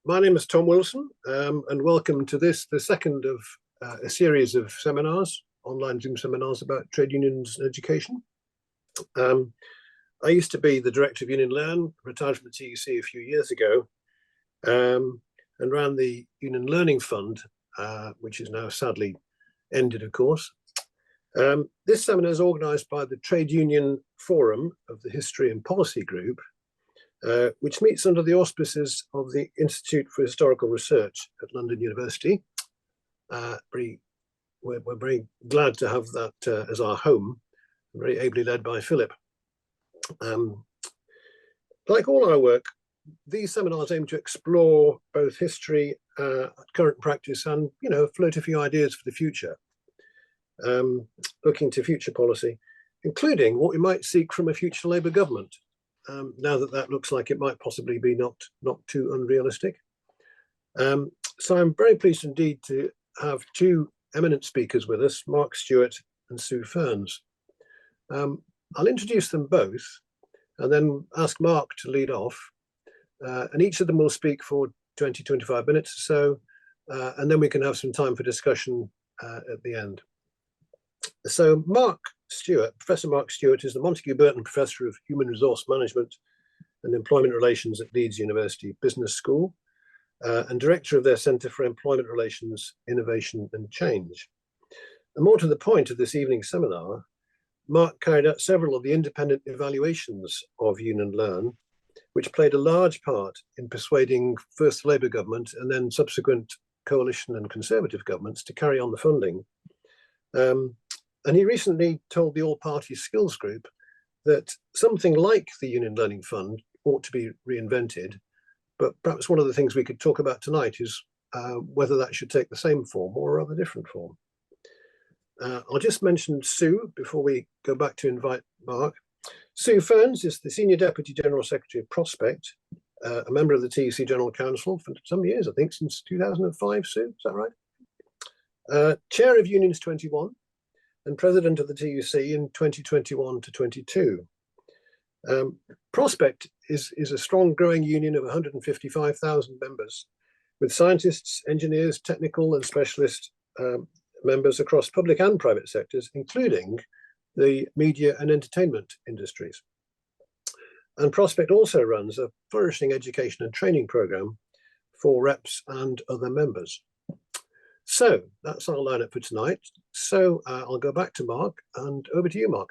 My name is Tom Wilson, and welcome to the second of a series of seminars, online Zoom seminars about trade unions and education. I used to be the director of Union Learn, retired from the TUC a few years ago, and ran the Union Learning Fund, which is now sadly ended, of course. This seminar is organised by the Trade Union Forum of the History and Policy Group, which meets under the auspices of the Institute for Historical Research at London University. We're very glad to have that as our home, very ably led by Philip. Like all our work, these seminars aim to explore both history, current practice, and float a few ideas for the future, looking to future policy, including what we might seek from a future Labour government. Now that looks like it might possibly be not too unrealistic. So I'm very pleased indeed to have two eminent speakers with us, Mark Stewart and Sue Ferns. I'll introduce them both and then ask Mark to lead off. And each of them will speak for 20-25 minutes or so, and then we can have some time for discussion at the end. So Professor Mark Stewart is the Montague Burton Professor of Human Resource Management and Employment Relations at Leeds University Business School, and Director of their Centre for Employment Relations, Innovation and Change. And more to the point of this evening's seminar, Mark carried out several of the independent evaluations of Union Learn, which played a large part in persuading first the Labour government and then subsequent coalition and Conservative governments to carry on the funding. And he recently told the All-Party Skills Group that something like the Union Learning Fund ought to be reinvented, but perhaps one of the things we could talk about tonight is whether that should take the same form or a rather different form. I'll just mention Sue before we go back to invite Mark. Sue Ferns is the Senior Deputy General Secretary of Prospect, a member of the TUC General Council for some years, I think since 2005, Sue, is that right? Chair of Unions 21 and President of the TUC in 2021 to 22. Prospect is a strong growing union of 155,000 members, with scientists, engineers, technical and specialist members across public and private sectors, including the media and entertainment industries. And Prospect also runs a flourishing education and training programme for reps and other members. So that's our lineup for tonight. So I'll go back to Mark, and over to you, Mark.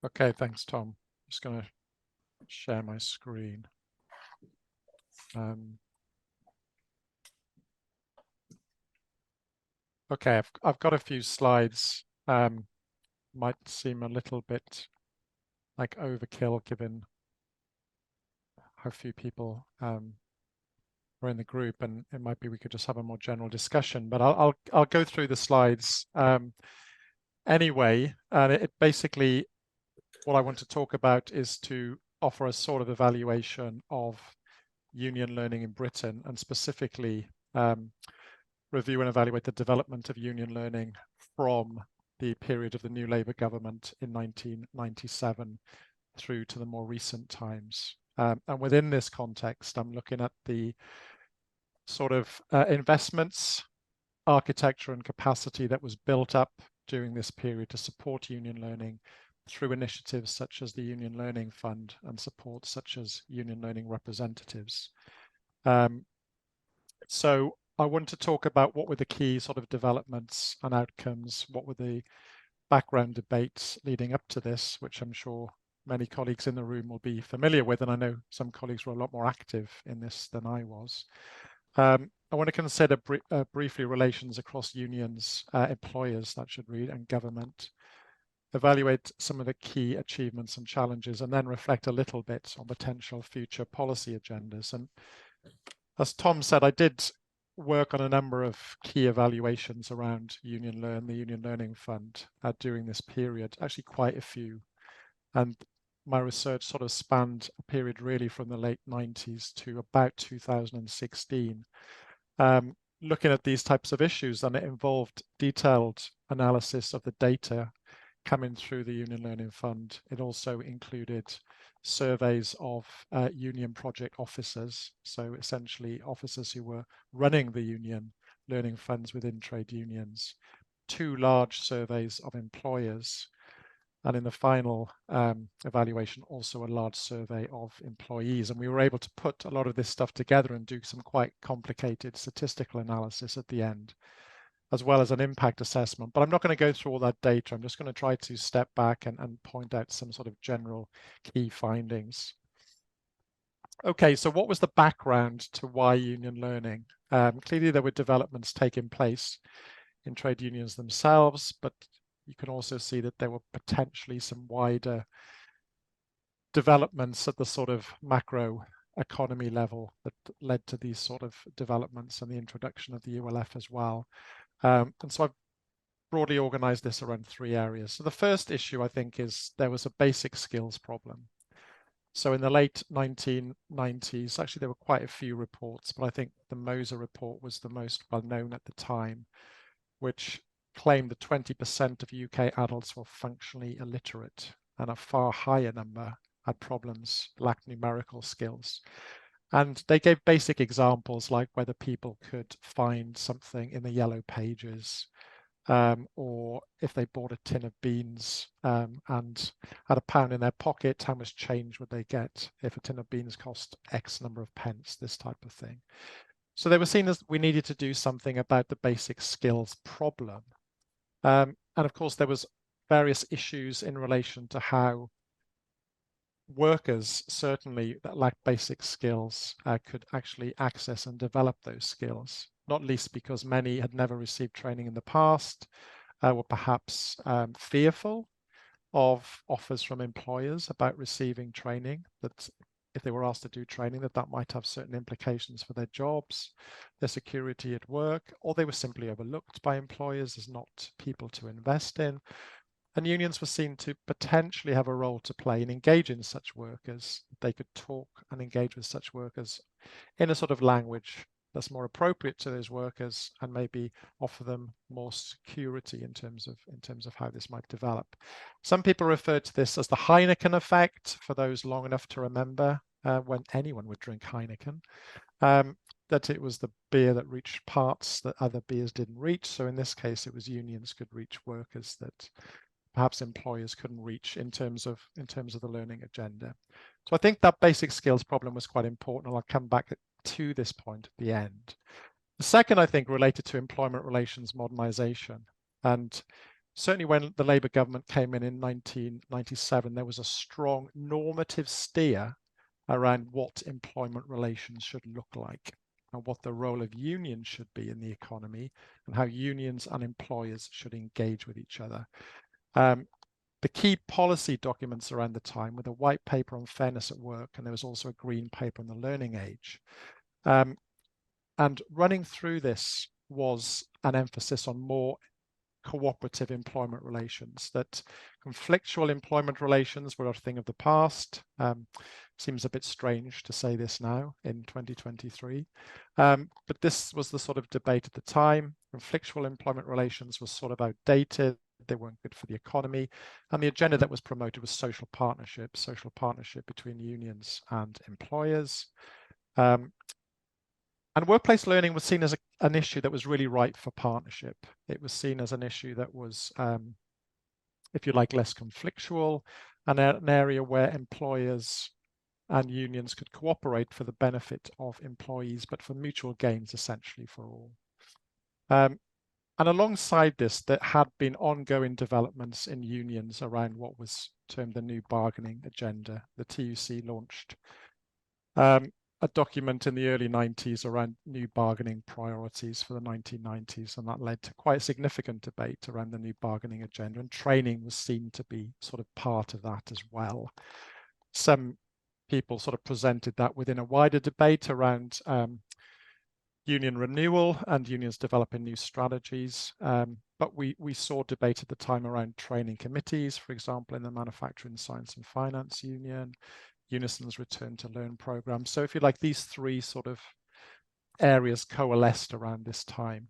Okay, thanks, Tom. Just going to share my screen. Okay, I've got a few slides. Might seem a little bit like overkill given how few people are in the group, and it might be we could just have a more general discussion. But I'll go through the slides anyway. And it basically, what I want to talk about is to offer a sort of evaluation of union learning in Britain, and specifically review and evaluate the development of union learning from the period of the new Labour government in 1997 through to the more recent times. And within this context, I'm looking at the sort of investments, architecture and capacity that was built up during this period to support union learning through initiatives such as the Union Learning Fund and support such as union learning representatives. So I want to talk about what were the key sort of developments and outcomes, what were the background debates leading up to this, which I'm sure many colleagues in the room will be familiar with, and I know some colleagues were a lot more active in this than I was. I want to consider briefly relations across unions, employers, that should read, and government, evaluate some of the key achievements and challenges, and then reflect a little bit on potential future policy agendas. And as Tom said, I did work on a number of key evaluations around Union Learn, the Union Learning Fund, during this period, actually quite a few. And my research sort of spanned a period really from the late 90s to about 2016, looking at these types of issues, and it involved detailed analysis of the data coming through the Union Learning Fund. It also included surveys of union project officers, so essentially officers who were running the union learning funds within trade unions, 2 large surveys of employers, and in the final evaluation, also a large survey of employees. And we were able to put a lot of this stuff together and do some quite complicated statistical analysis at the end, as well as an impact assessment. But I'm not going to go through all that data. I'm just going to try to step back and point out some sort of general key findings. Okay, so what was the background to why union learning? Clearly, there were developments taking place in trade unions themselves, but you can also see that there were potentially some wider developments at the sort of macro economy level that led to these sort of developments and the introduction of the ULF as well. And so I've broadly organized this around 3 areas. So the first issue, I think, is there was a basic skills problem. So in the late 1990s, actually there were quite a few reports, but I think the Moser report was the most well known at the time, which claimed that 20% of UK adults were functionally illiterate, and a far higher number had problems, lacked numerical skills. And they gave basic examples like whether people could find something in the yellow pages, or if they bought a tin of beans and had £1 in their pocket, how much change would they get if a tin of beans cost X number of pence, this type of thing. So they were seen as we needed to do something about the basic skills problem. And of course, there was various issues in relation to how workers, certainly that lacked basic skills, could actually access and develop those skills, not least because many had never received training in the past, were perhaps fearful of offers from employers about receiving training, that if they were asked to do training, that might have certain implications for their jobs, their security at work, or they were simply overlooked by employers as not people to invest in. And unions were seen to potentially have a role to play in engaging such workers. They could talk and engage with such workers in a sort of language that's more appropriate to those workers and maybe offer them more security in terms of how this might develop. Some people refer to this as the Heineken effect, for those long enough to remember when anyone would drink Heineken, that it was the beer that reached parts that other beers didn't reach. So in this case, it was unions could reach workers that perhaps employers couldn't reach in terms of the learning agenda. So I think that basic skills problem was quite important, and I'll come back to this point at the end. The second, I think, related to employment relations modernization. And certainly when the Labour government came in 1997, there was a strong normative steer around what employment relations should look like and what the role of unions should be in the economy and how unions and employers should engage with each other. The key policy documents around the time were the white paper on fairness at work, and there was also a green paper on the learning age. And running through this was an emphasis on more cooperative employment relations, that conflictual employment relations were a thing of the past. Seems a bit strange to say this now in 2023, but this was the sort of debate at the time. Conflictual employment relations was sort of outdated. They weren't good for the economy. And the agenda that was promoted was social partnership between unions and employers. And workplace learning was seen as an issue that was really ripe for partnership. It was seen as an issue that was, if you like, less conflictual, and an area where employers and unions could cooperate for the benefit of employees, but for mutual gains, essentially for all. And alongside this, there had been ongoing developments in unions around what was termed the new bargaining agenda. The TUC launched a document in the early 90s around new bargaining priorities for the 1990s, and that led to quite a significant debate around the new bargaining agenda, and training was seen to be sort of part of that as well. Some people sort of presented that within a wider debate around union renewal and unions developing new strategies. But we saw debate at the time around training committees, for example, in the Manufacturing Science and Finance Union, Unison's Return to Learn program. So if you like, these 3 sort of areas coalesced around this time.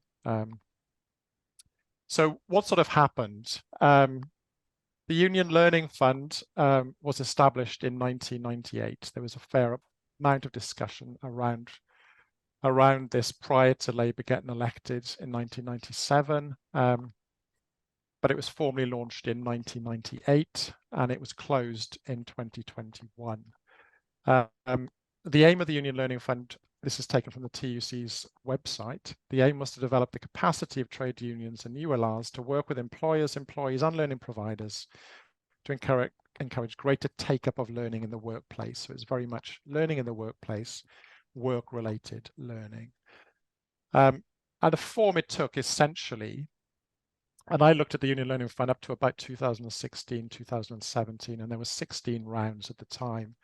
So what sort of happened? The The Union Learning Fund was established in 1998. There was a fair amount of discussion around this prior to Labour getting elected in 1997. But it was formally launched in 1998 and it was closed in 2021. The aim of the Union Learning Fund, this is taken from the TUC's website, the aim was to develop the capacity of trade unions and ULRs to work with employers, employees and learning providers to encourage greater take-up of learning in the workplace. So it's very much learning in the workplace, work-related learning. And the form it took essentially, and I looked at the Union Learning Fund up to about 2016, 2017, and there were 16 rounds at the time.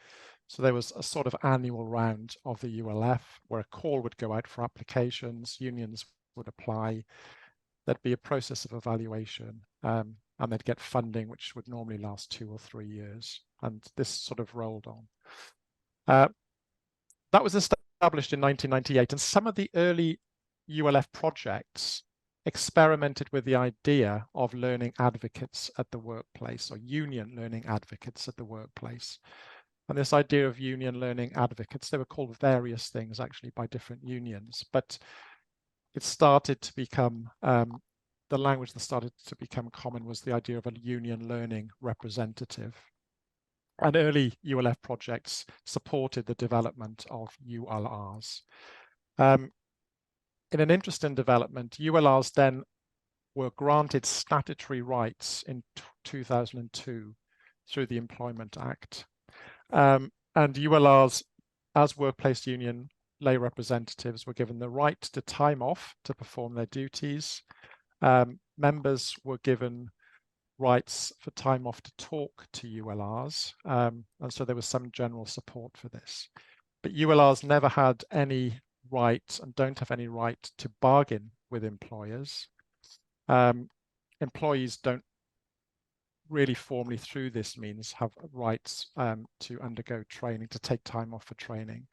So there was a sort of annual round of the ULF where a call would go out for applications, unions would apply, there'd be a process of evaluation, and they'd get funding, which would normally last 2 or 3 years. And this sort of rolled on. That was established in 1998, and some of the early ULF projects experimented with the idea of learning advocates at the workplace, or union learning advocates at the workplace. And this idea of union learning advocates, they were called various things actually by different unions, but it started to become, the language that started to become common was the idea of a union learning representative. And early ULF projects supported the development of ULRs. In an interesting development, ULRs then were granted statutory rights in 2002 through the Employment Act. And ULRs, as workplace union lay representatives, were given the right to time off to perform their duties. Members were given rights for time off to talk to ULRs. And so there was some general support for this. But ULRs never had any right and don't have any right to bargain with employers. Employees don't really formally through this means have rights to undergo training, to take time off for training.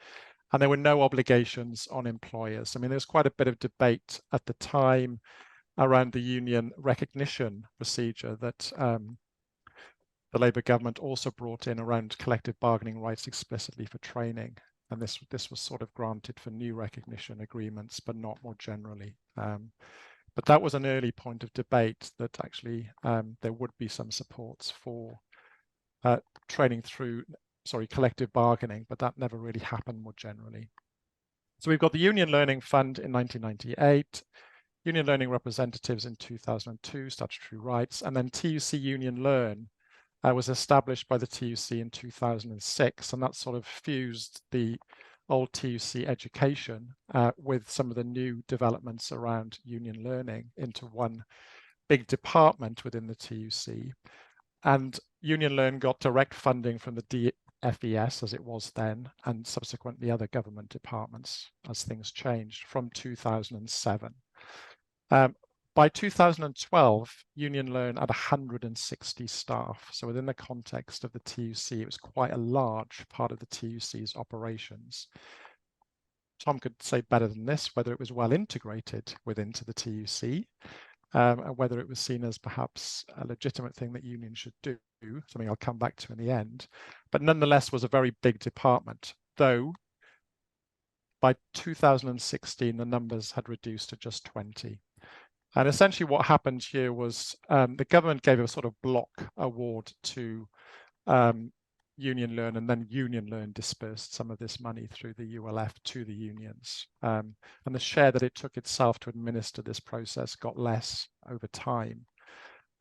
And there were no obligations on employers. I mean, there was quite a bit of debate at the time around the union recognition procedure that the Labour government also brought in around collective bargaining rights explicitly for training. And this was sort of granted for new recognition agreements, but not more generally. But that was an early point of debate that actually there would be some supports for training through, collective bargaining, but that never really happened more generally. So we've got the Union Learning Fund in 1998, Union Learning Representatives in 2002, statutory rights, and then TUC Union Learn was established by the TUC in 2006, and that sort of fused the old TUC education with some of the new developments around union learning into one big department within the TUC. And Union Learn got direct funding from the DFES, as it was then, and subsequently other government departments as things changed from 2007. By 2012, Union Learn had 160 staff. So within the context of the TUC, it was quite a large part of the TUC's operations. Tom could say better than this, whether it was well integrated into the TUC, and whether it was seen as perhaps a legitimate thing that unions should do, something I'll come back to in the end, but nonetheless was a very big department, though by 2016, the numbers had reduced to just 20. And essentially what happened here was the government gave a sort of block award to Union Learn, and then Union Learn dispersed some of this money through the ULF to the unions. And the share that it took itself to administer this process got less over time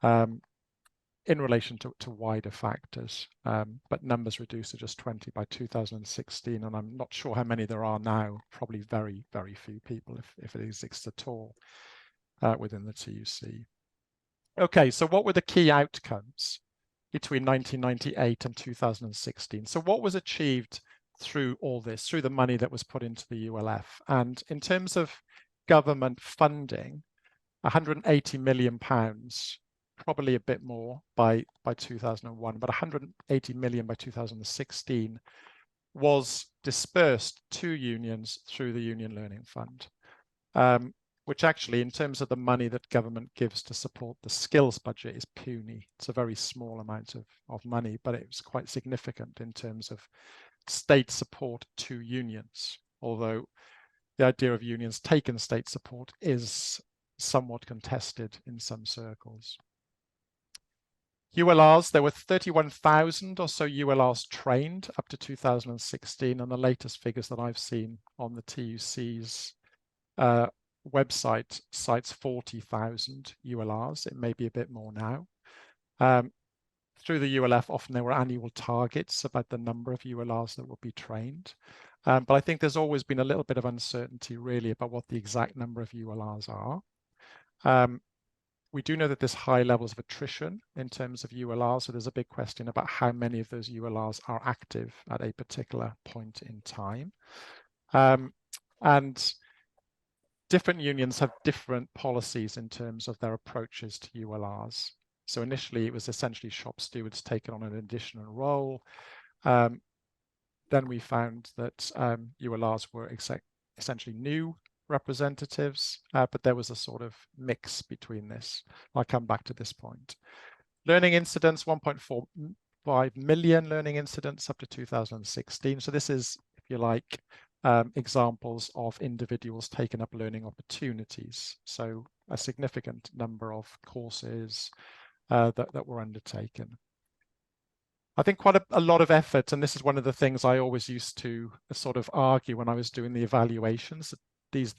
in relation to wider factors. But numbers reduced to just 20 by 2016, and I'm not sure how many there are now, probably very, very few people if it exists at all. Within the TUC. Okay, so what were the key outcomes between 1998 and 2016? So what was achieved through all this, through the money that was put into the ULF? And in terms of government funding, £180 million, probably a bit more by 2001, but 180 million by 2016 was dispersed to unions through the Union Learning Fund. which actually, in terms of the money that government gives to support the skills budget, is puny. It's a very small amount of money, but it was quite significant in terms of state support to unions, although the idea of unions taking state support is somewhat contested in some circles. ULRs, there were 31,000 or so ULRs trained up to 2016, and the latest figures that I've seen on the TUC's website cites 40,000 ULRs. It may be a bit more now. Through the ULF, often there were annual targets about the number of ULRs that would be trained. But I think there's always been a little bit of uncertainty really about what the exact number of ULRs are. We do know that there's high levels of attrition in terms of ULRs, so there's a big question about how many of those ULRs are active at a particular point in time. And different unions have different policies in terms of their approaches to ULRs. So initially it was essentially shop stewards taking on an additional role. Then we found that ULRs were essentially new representatives, but there was a sort of mix between this. I'll come back to this point. Learning incidents, 1.45 million learning incidents up to 2016. So this is, if you like, examples of individuals taking up learning opportunities. So a significant number of courses that were undertaken. I think quite a lot of effort, and this is one of the things I always used to sort of argue when I was doing the evaluations, that these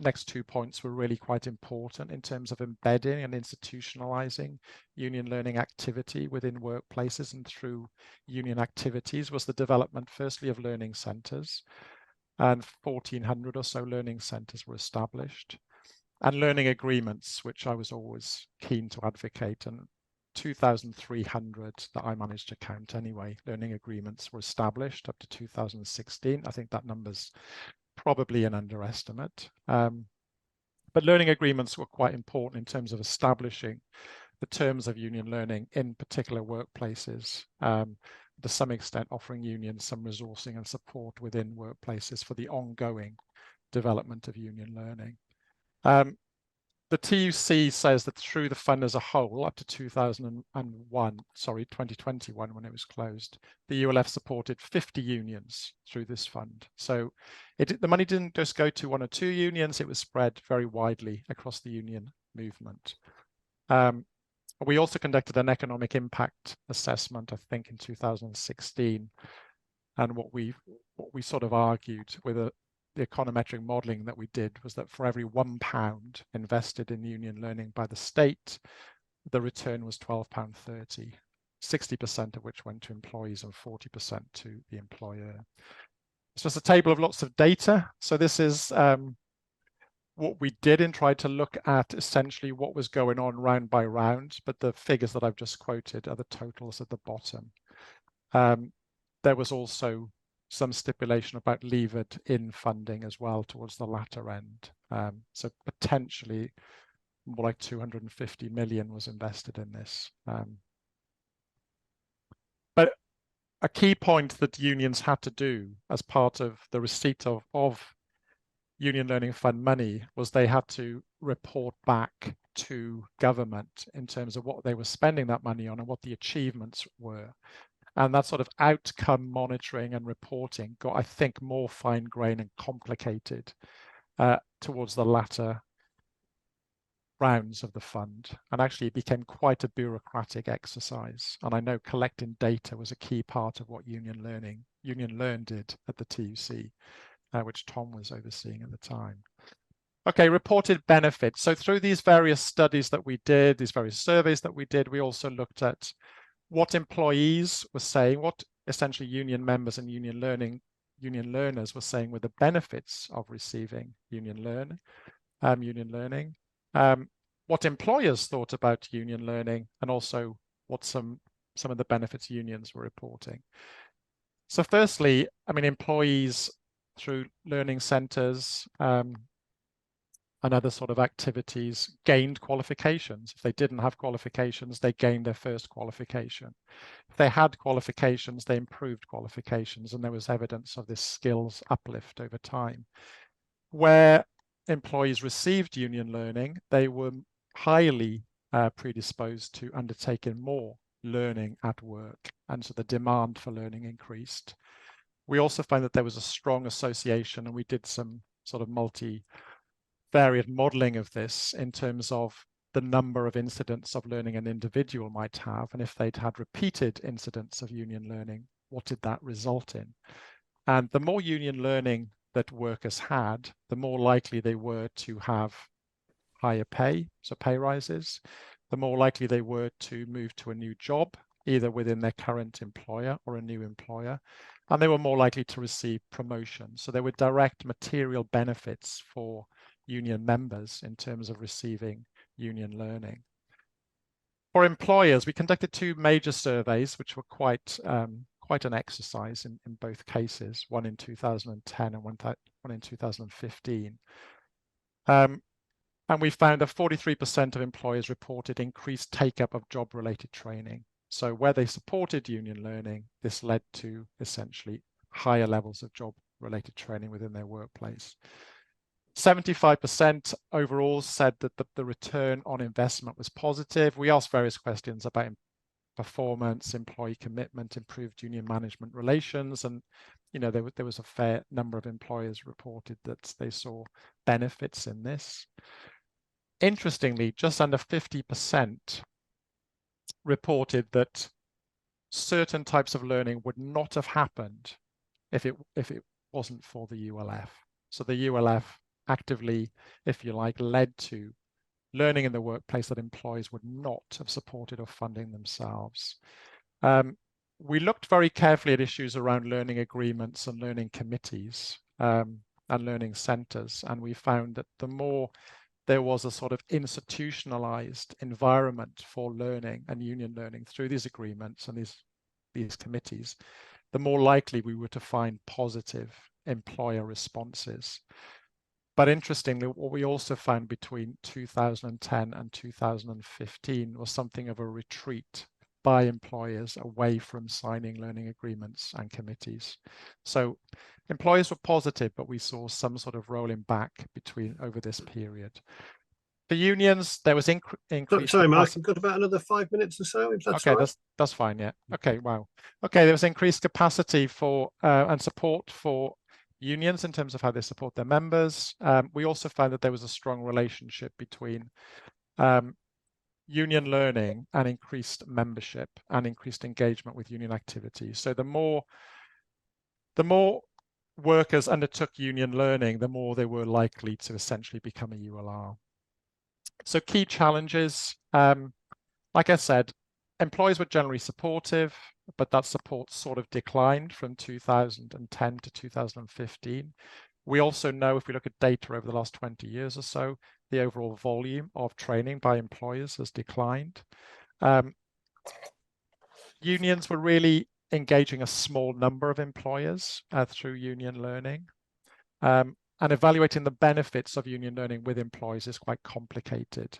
next 2 points were really quite important in terms of embedding and institutionalizing union learning activity within workplaces and through union activities, was the development firstly of learning centers, and 1,400 or so learning centers were established, and learning agreements, which I was always keen to advocate, and 2,300 that I managed to count anyway, learning agreements were established up to 2016. I think that number's probably an underestimate. But learning agreements were quite important in terms of establishing the terms of union learning in particular workplaces, to some extent offering unions some resourcing and support within workplaces for the ongoing development of union learning. The TUC says that through the fund as a whole, up to 2021, when it was closed, the ULF supported 50 unions through this fund. So the money didn't just go to 1 or 2 unions, it was spread very widely across the union movement. We also conducted an economic impact assessment, I think, in 2016. And what we sort of argued with the econometric modelling that we did was that for every £1 invested in union learning by the state, the return was £12.30, 60% of which went to employees and 40% to the employer. It's just a table of lots of data. So this is what we did and tried to look at essentially what was going on round by round, but the figures that I've just quoted are the totals at the bottom. There was also some stipulation about levered in funding as well towards the latter end. So potentially more like 250 million was invested in this. But a key point that unions had to do as part of the receipt of Union Learning Fund money was they had to report back to government in terms of what they were spending that money on and what the achievements were. And that sort of outcome monitoring and reporting got, I think, more fine-grained and complicated towards the latter rounds of the fund. And actually, it became quite a bureaucratic exercise. And I know collecting data was a key part of what Union Learn did at the TUC, which Tom was overseeing at the time. Okay, reported benefits. So through these various studies that we did, these various surveys that we did, we also looked at what employees were saying, what essentially union members and union learners were saying were the benefits of receiving union learning, what employers thought about union learning, and also what some of the benefits unions were reporting. So firstly, I mean, employees through learning centers and other sort of activities gained qualifications. If they didn't have qualifications, they gained their first qualification. If they had qualifications, they improved qualifications, and there was evidence of this skills uplift over time. Where employees received union learning, they were highly predisposed to undertaking more learning at work, and so the demand for learning increased. We also found that there was a strong association, and we did some sort of multivariate modeling of this in terms of the number of incidents of learning an individual might have, and if they'd had repeated incidents of union learning, what did that result in? And the more union learning that workers had, the more likely they were to have higher pay, so pay rises, the more likely they were to move to a new job, either within their current employer or a new employer, and they were more likely to receive promotion. So there were direct material benefits for union members in terms of receiving union learning. For employers, we conducted two major surveys, which were quite an exercise in both cases, one in 2010 and one in 2015. And we found that 43% of employers reported increased take-up of job-related training. So where they supported union learning, this led to essentially higher levels of job-related training within their workplace. 75% overall said that the return on investment was positive. We asked various questions about performance, employee commitment, improved union management relations, and there was a fair number of employers reported that they saw benefits in this. Interestingly, just under 50% reported that certain types of learning would not have happened if it wasn't for the ULF. So the ULF actively, if you like, led to learning in the workplace that employees would not have supported or funding themselves. We looked very carefully at issues around learning agreements and learning committees and learning centres, and we found that the more there was a sort of institutionalized environment for learning and union learning through these agreements and these committees, the more likely we were to find positive employer responses. But interestingly, what we also found between 2010 and 2015 was something of a retreat by employers away from signing learning agreements and committees. So employers were positive, but we saw some sort of rolling back over this period. For unions, there was increased. Sorry, Mark, you've got about another 5 minutes or so, if that's okay, right. that's fine, yeah. Okay, wow. Okay, there was increased capacity for and support for unions in terms of how they support their members. We also found that there was a strong relationship between union learning and increased membership and increased engagement with union activities. So the more workers undertook union learning, the more they were likely to essentially become a ULR. So key challenges, like I said, employees were generally supportive, but that support sort of declined from 2010 to 2015. We also know, if we look at data over the last 20 years or so, the overall volume of training by employers has declined. Unions were really engaging a small number of employers through union learning. And evaluating the benefits of union learning with employees is quite complicated,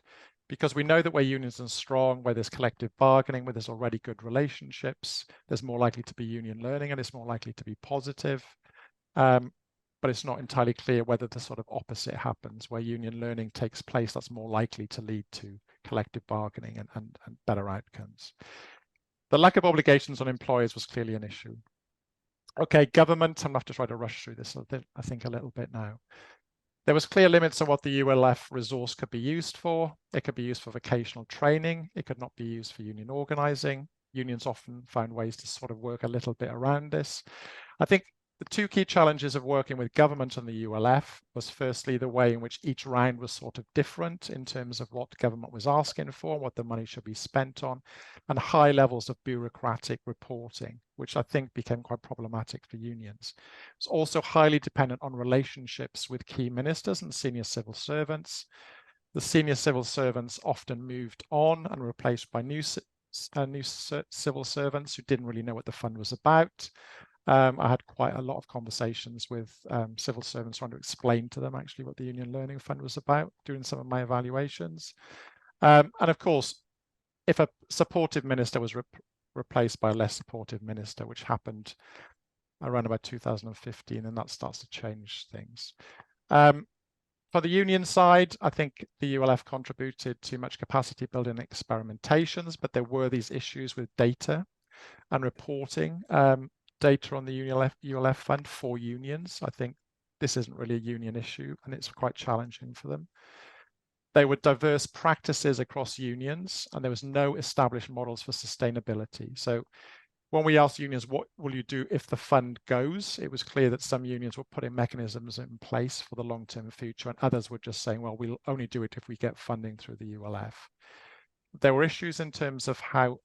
because we know that where unions are strong, where there's collective bargaining, where there's already good relationships, there's more likely to be union learning and it's more likely to be positive. But it's not entirely clear whether the sort of opposite happens, where union learning takes place, that's more likely to lead to collective bargaining and better outcomes. The lack of obligations on employers was clearly an issue. Okay, government, I'm going to have to try to rush through this, I think, a little bit now. There was clear limits on what the ULF resource could be used for. It could be used for vocational training. It could not be used for union organising. Unions often found ways to sort of work a little bit around this. I think the two key challenges of working with government and the ULF was firstly the way in which each round was sort of different in terms of what government was asking for, what the money should be spent on, and high levels of bureaucratic reporting, which I think became quite problematic for unions. It's also highly dependent on relationships with key ministers and senior civil servants. The senior civil servants often moved on and were replaced by new civil servants who didn't really know what the fund was about. I had quite a lot of conversations with civil servants trying to explain to them actually what the Union Learning Fund was about, doing some of my evaluations. And of course, if a supportive minister was replaced by a less supportive minister, which happened around about 2015, then that starts to change things. For the union side, I think the ULF contributed to much capacity building experimentations, but there were these issues with data and reporting data on the ULF fund for unions. I think this isn't really a union issue, and it's quite challenging for them. There were diverse practices across unions, and there was no established models for sustainability. So when we asked unions, what will you do if the fund goes? It was clear that some unions were putting mechanisms in place for the long-term future, and others were just saying, well, we'll only do it if we get funding through the ULF. There were issues in terms of how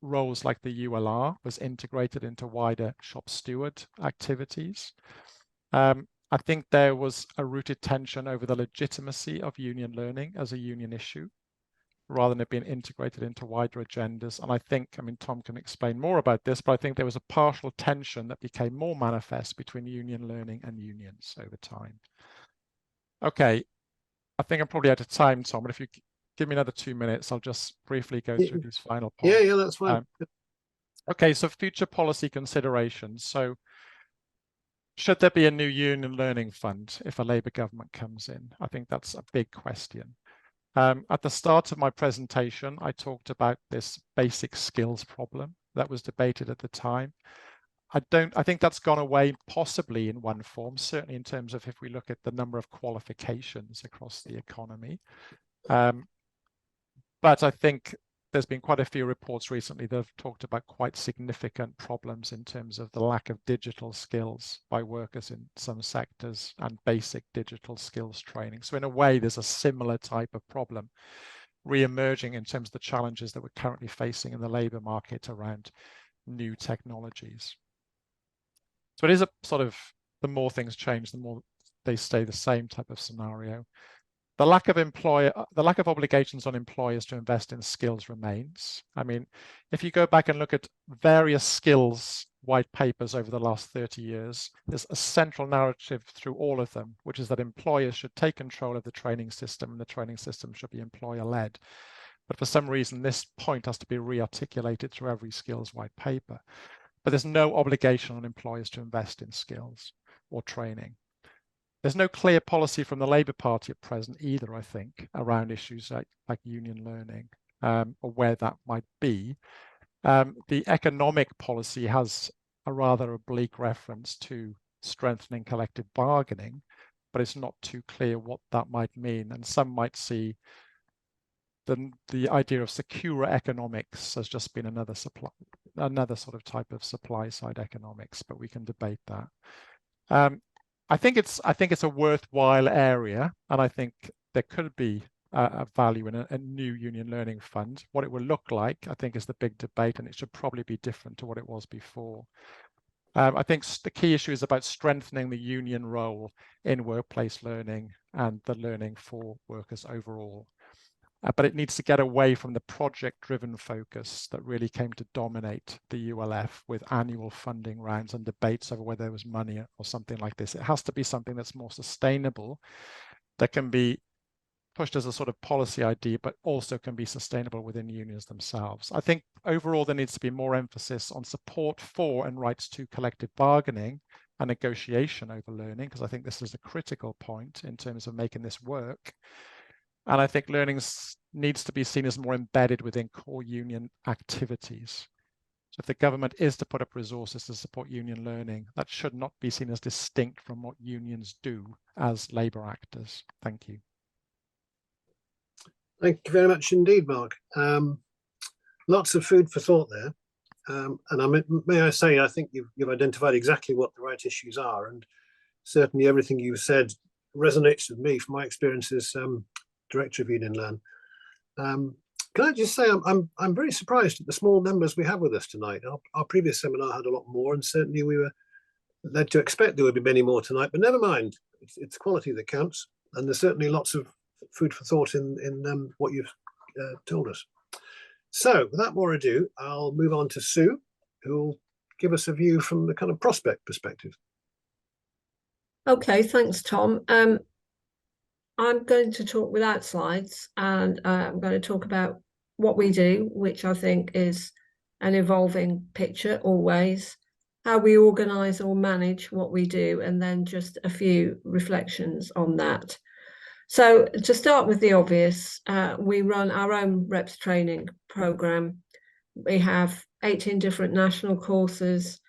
roles like the ULR was integrated into wider shop steward activities. I think there was a rooted tension over the legitimacy of union learning as a union issue, rather than it being integrated into wider agendas. And I think, I mean, Tom can explain more about this, but I think there was a partial tension that became more manifest between union learning and unions over time. Okay, I think I'm probably out of time, Tom, but if you give me another 2 minutes, I'll just briefly go through these final points. Yeah, that's fine. Okay, so future policy considerations. So should there be a new union learning fund if a Labour government comes in? I think that's a big question. At the start of my presentation, I talked about this basic skills problem that was debated at the time. I think that's gone away possibly in one form, certainly in terms of if we look at the number of qualifications across the economy. But I think there's been quite a few reports recently that have talked about quite significant problems in terms of the lack of digital skills by workers in some sectors and basic digital skills training. So in a way, there's a similar type of problem re-emerging in terms of the challenges that we're currently facing in the labour market around new technologies. So it is a sort of, the more things change, the more they stay the same type of scenario. The lack of obligations on employers to invest in skills remains. I mean, if you go back and look at various skills white papers over the last 30 years, there's a central narrative through all of them, which is that employers should take control of the training system and the training system should be employer-led. But for some reason, this point has to be re-articulated through every skills white paper. But there's no obligation on employers to invest in skills or training. There's no clear policy from the Labour Party at present either, I think, around issues like union learning or where that might be. The economic policy has a rather oblique reference to strengthening collective bargaining, but it's not too clear what that might mean. And some might see the idea of secure economics has just been another sort of type of supply side economics, but we can debate that. I think it's a worthwhile area, and I think there could be a value in a new union learning fund. What it will look like, I think, is the big debate, and it should probably be different to what it was before. I think the key issue is about strengthening the union role in workplace learning and the learning for workers overall. But it needs to get away from the project-driven focus that really came to dominate the ULF with annual funding rounds and debates over whether there was money or something like this. It has to be something that's more sustainable, that can be pushed as a sort of policy idea, but also can be sustainable within unions themselves. I think overall there needs to be more emphasis on support for and rights to collective bargaining and negotiation over learning, because I think this is a critical point in terms of making this work. And I think learning needs to be seen as more embedded within core union activities. So if the government is to put up resources to support union learning, that should not be seen as distinct from what unions do as labour actors. Thank you. Thank you very much indeed, Mark. Lots of food for thought there. And may I say, I think you've identified exactly what the right issues are, and certainly everything you said resonates with me from my experiences Director of Union Learn. Can I just say I'm very surprised at the small numbers we have with us tonight. Our previous seminar had a lot more, and certainly we were led to expect there would be many more tonight. But never mind, it's quality that counts, and there's certainly lots of food for thought in what you've told us. So, without more ado, I'll move on to Sue, who will give us a view from the kind of prospect perspective. Okay, thanks, Tom. I'm going to talk without slides, and I'm going to talk about what we do, which I think is an evolving picture always, how we organise or manage what we do, and then just a few reflections on that. So to start with the obvious, we run our own reps training program. We have 18 different national courses,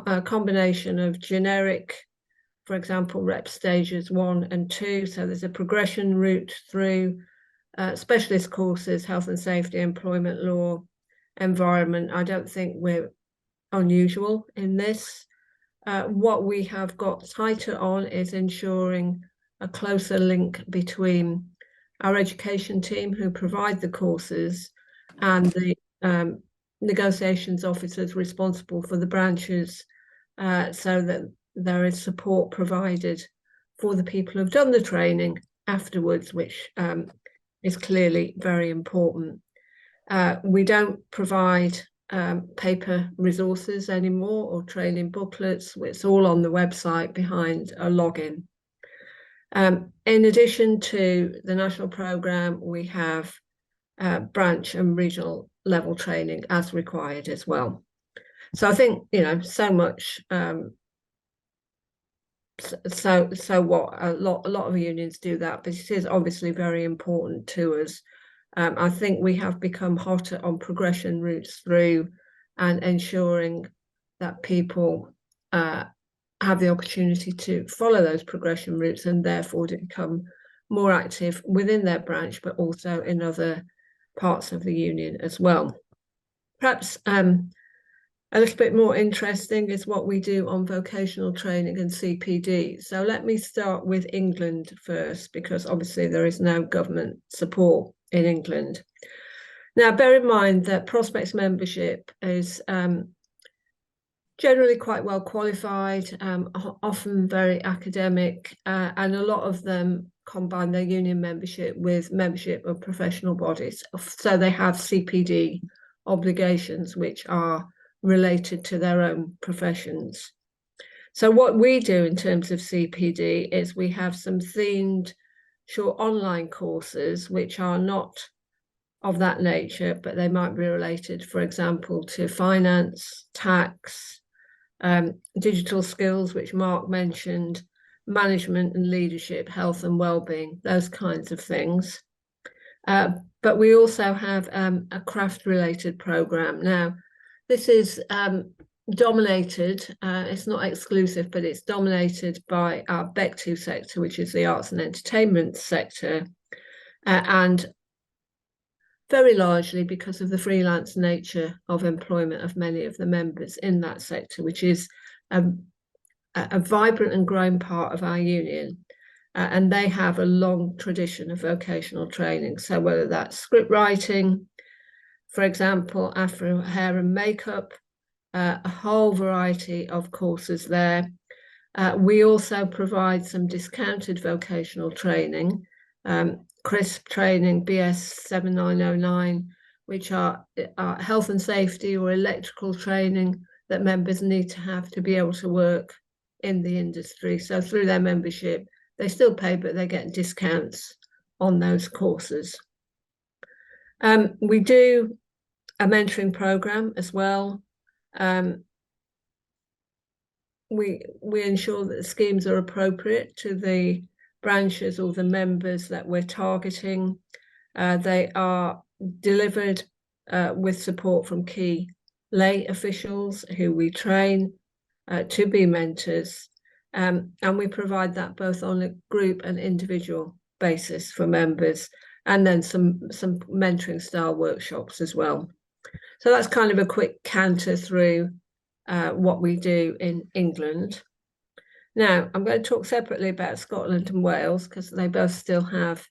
a combination of generic, for example, rep stages 1 and 2. So there's a progression route through specialist courses, health and safety, employment law, environment. I don't think we're unusual in this. What we have got tighter on is ensuring a closer link between our education team who provide the courses and the negotiations officers responsible for the branches, so that there is support provided for the people who've done the training afterwards, which is clearly very important. We don't provide paper resources anymore or training booklets. It's all on the website behind a login. In addition to the national programme, we have branch and regional level training as required as well. So I think, you know, so much. So what a lot of unions do that, but it is obviously very important to us. I think we have become hotter on progression routes through and ensuring that people have the opportunity to follow those progression routes and therefore to become more active within their branch, but also in other parts of the union as well. Perhaps a little bit more interesting is what we do on vocational training and CPD. So let me start with England first, because obviously there is no government support in England. Now, bear in mind that Prospects membership is generally quite well qualified, often very academic, and a lot of them combine their union membership with membership of professional bodies. So they have CPD obligations which are related to their own professions. So what we do in terms of CPD is we have some themed short online courses which are not of that nature, but they might be related, for example, to finance, tax, digital skills, which Mark mentioned, management and leadership, health and well-being, those kinds of things. But we also have a craft-related programme. Now, this is dominated, it's not exclusive, but it's dominated by our BEC2 sector, which is the arts and entertainment sector, and very largely because of the freelance nature of employment of many of the members in that sector, which is a vibrant and growing part of our union. And they have a long tradition of vocational training. So whether that's script writing, for example, Afro hair and makeup, a whole variety of courses there. We also provide some discounted vocational training, CRISP training, BS 7909, which are health and safety or electrical training that members need to have to be able to work in the industry. So through their membership, they still pay, but they get discounts on those courses. We do a mentoring program as well. We ensure that the schemes are appropriate to the branches or the members that we're targeting. They are delivered with support from key lay officials who we train to be mentors. And we provide that both on a group and individual basis for members, and then some mentoring style workshops as well. So that's kind of a quick canter through what we do in England. Now, I'm going to talk separately about Scotland and Wales because they both still have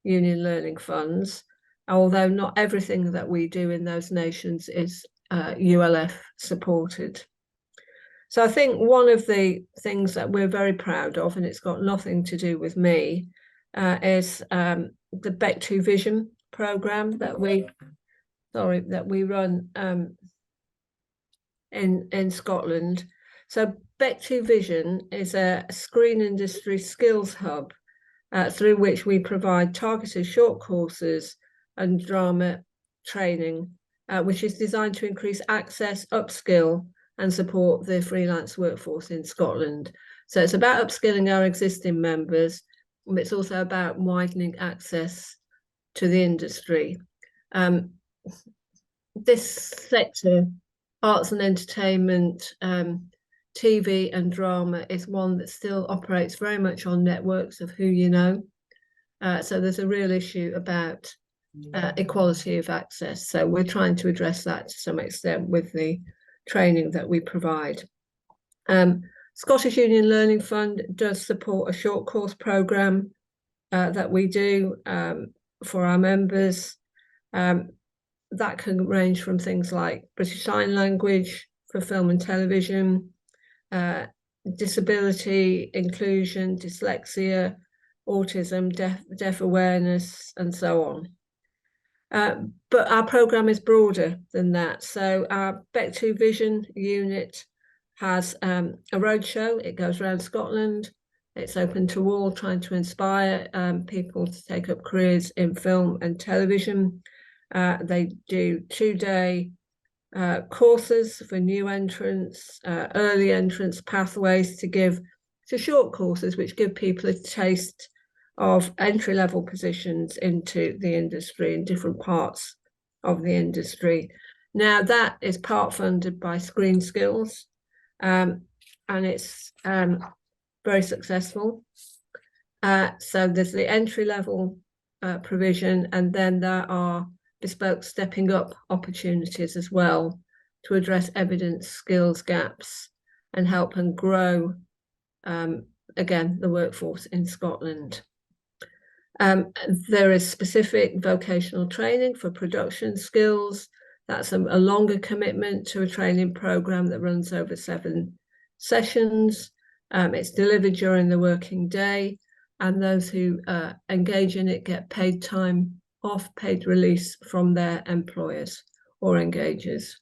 union learning funds, although not everything that we do in those nations is ULF supported. So I think one of the things that we're very proud of, and it's got nothing to do with me, is the BEC2 Vision programme that we run in Scotland. So BEC2 Vision is a screen industry skills hub through which we provide targeted short courses and drama training, which is designed to increase access, upskill, and support the freelance workforce in Scotland. So it's about upskilling our existing members, It's also about widening access to the industry. This sector, arts and entertainment, TV and drama, is one that still operates very much on networks of who you know. So there's a real issue about equality of access. So we're trying to address that to some extent with the training that we provide. Scottish Union Learning Fund does support a short course programme that we do for our members. That can range from things like British Sign Language for film and television, disability, inclusion, dyslexia, autism, deaf awareness, and so on. But our programme is broader than that. So our Back2 Vision unit has a roadshow. It goes around Scotland. It's open to all, trying to inspire people to take up careers in film and television. They do 2-day courses for new entrants, early entrants, pathways to short courses which give people a taste of entry-level positions into the industry in different parts of the industry. Now, that is part funded by Screen Skills, and it's very successful. So there's the entry-level provision, and then there are bespoke stepping up opportunities as well to address evidence skills gaps and help and grow, again, the workforce in Scotland. There is specific vocational training for production skills. That's a longer commitment to a training programme that runs over 7 sessions. It's delivered during the working day, and those who engage in it get paid time off, paid release from their employers or engagers.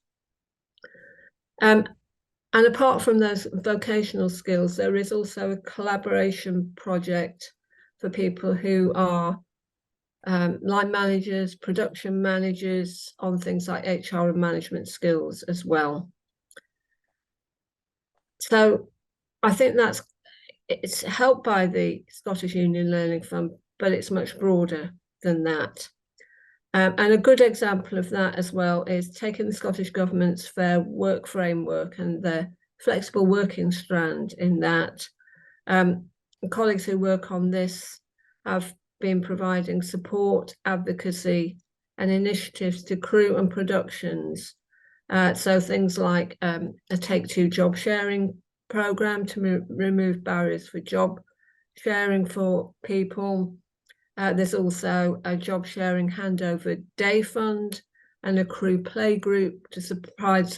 And apart from those vocational skills, there is also a collaboration project for people who are line managers, production managers, on things like HR and management skills as well. So I think it's helped by the Scottish Union Learning Fund, but it's much broader than that. And a good example of that as well is taking the Scottish Government's Fair Work Framework and the flexible working strand in that. Colleagues who work on this have been providing support, advocacy, and initiatives to crew and productions. So things like a Take-Two job sharing programme to remove barriers for job sharing for people. There's also a job sharing handover day fund and a crew play group to provide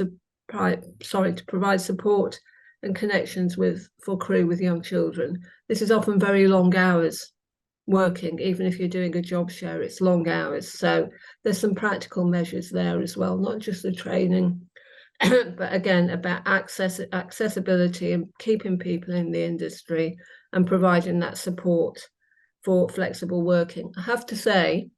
support and connections for crew with young children. This is often very long hours working. Even if you're doing a job share, it's long hours. So there's some practical measures there as well, not just the training, but again, about accessibility and keeping people in the industry and providing that support for flexible working. I have to say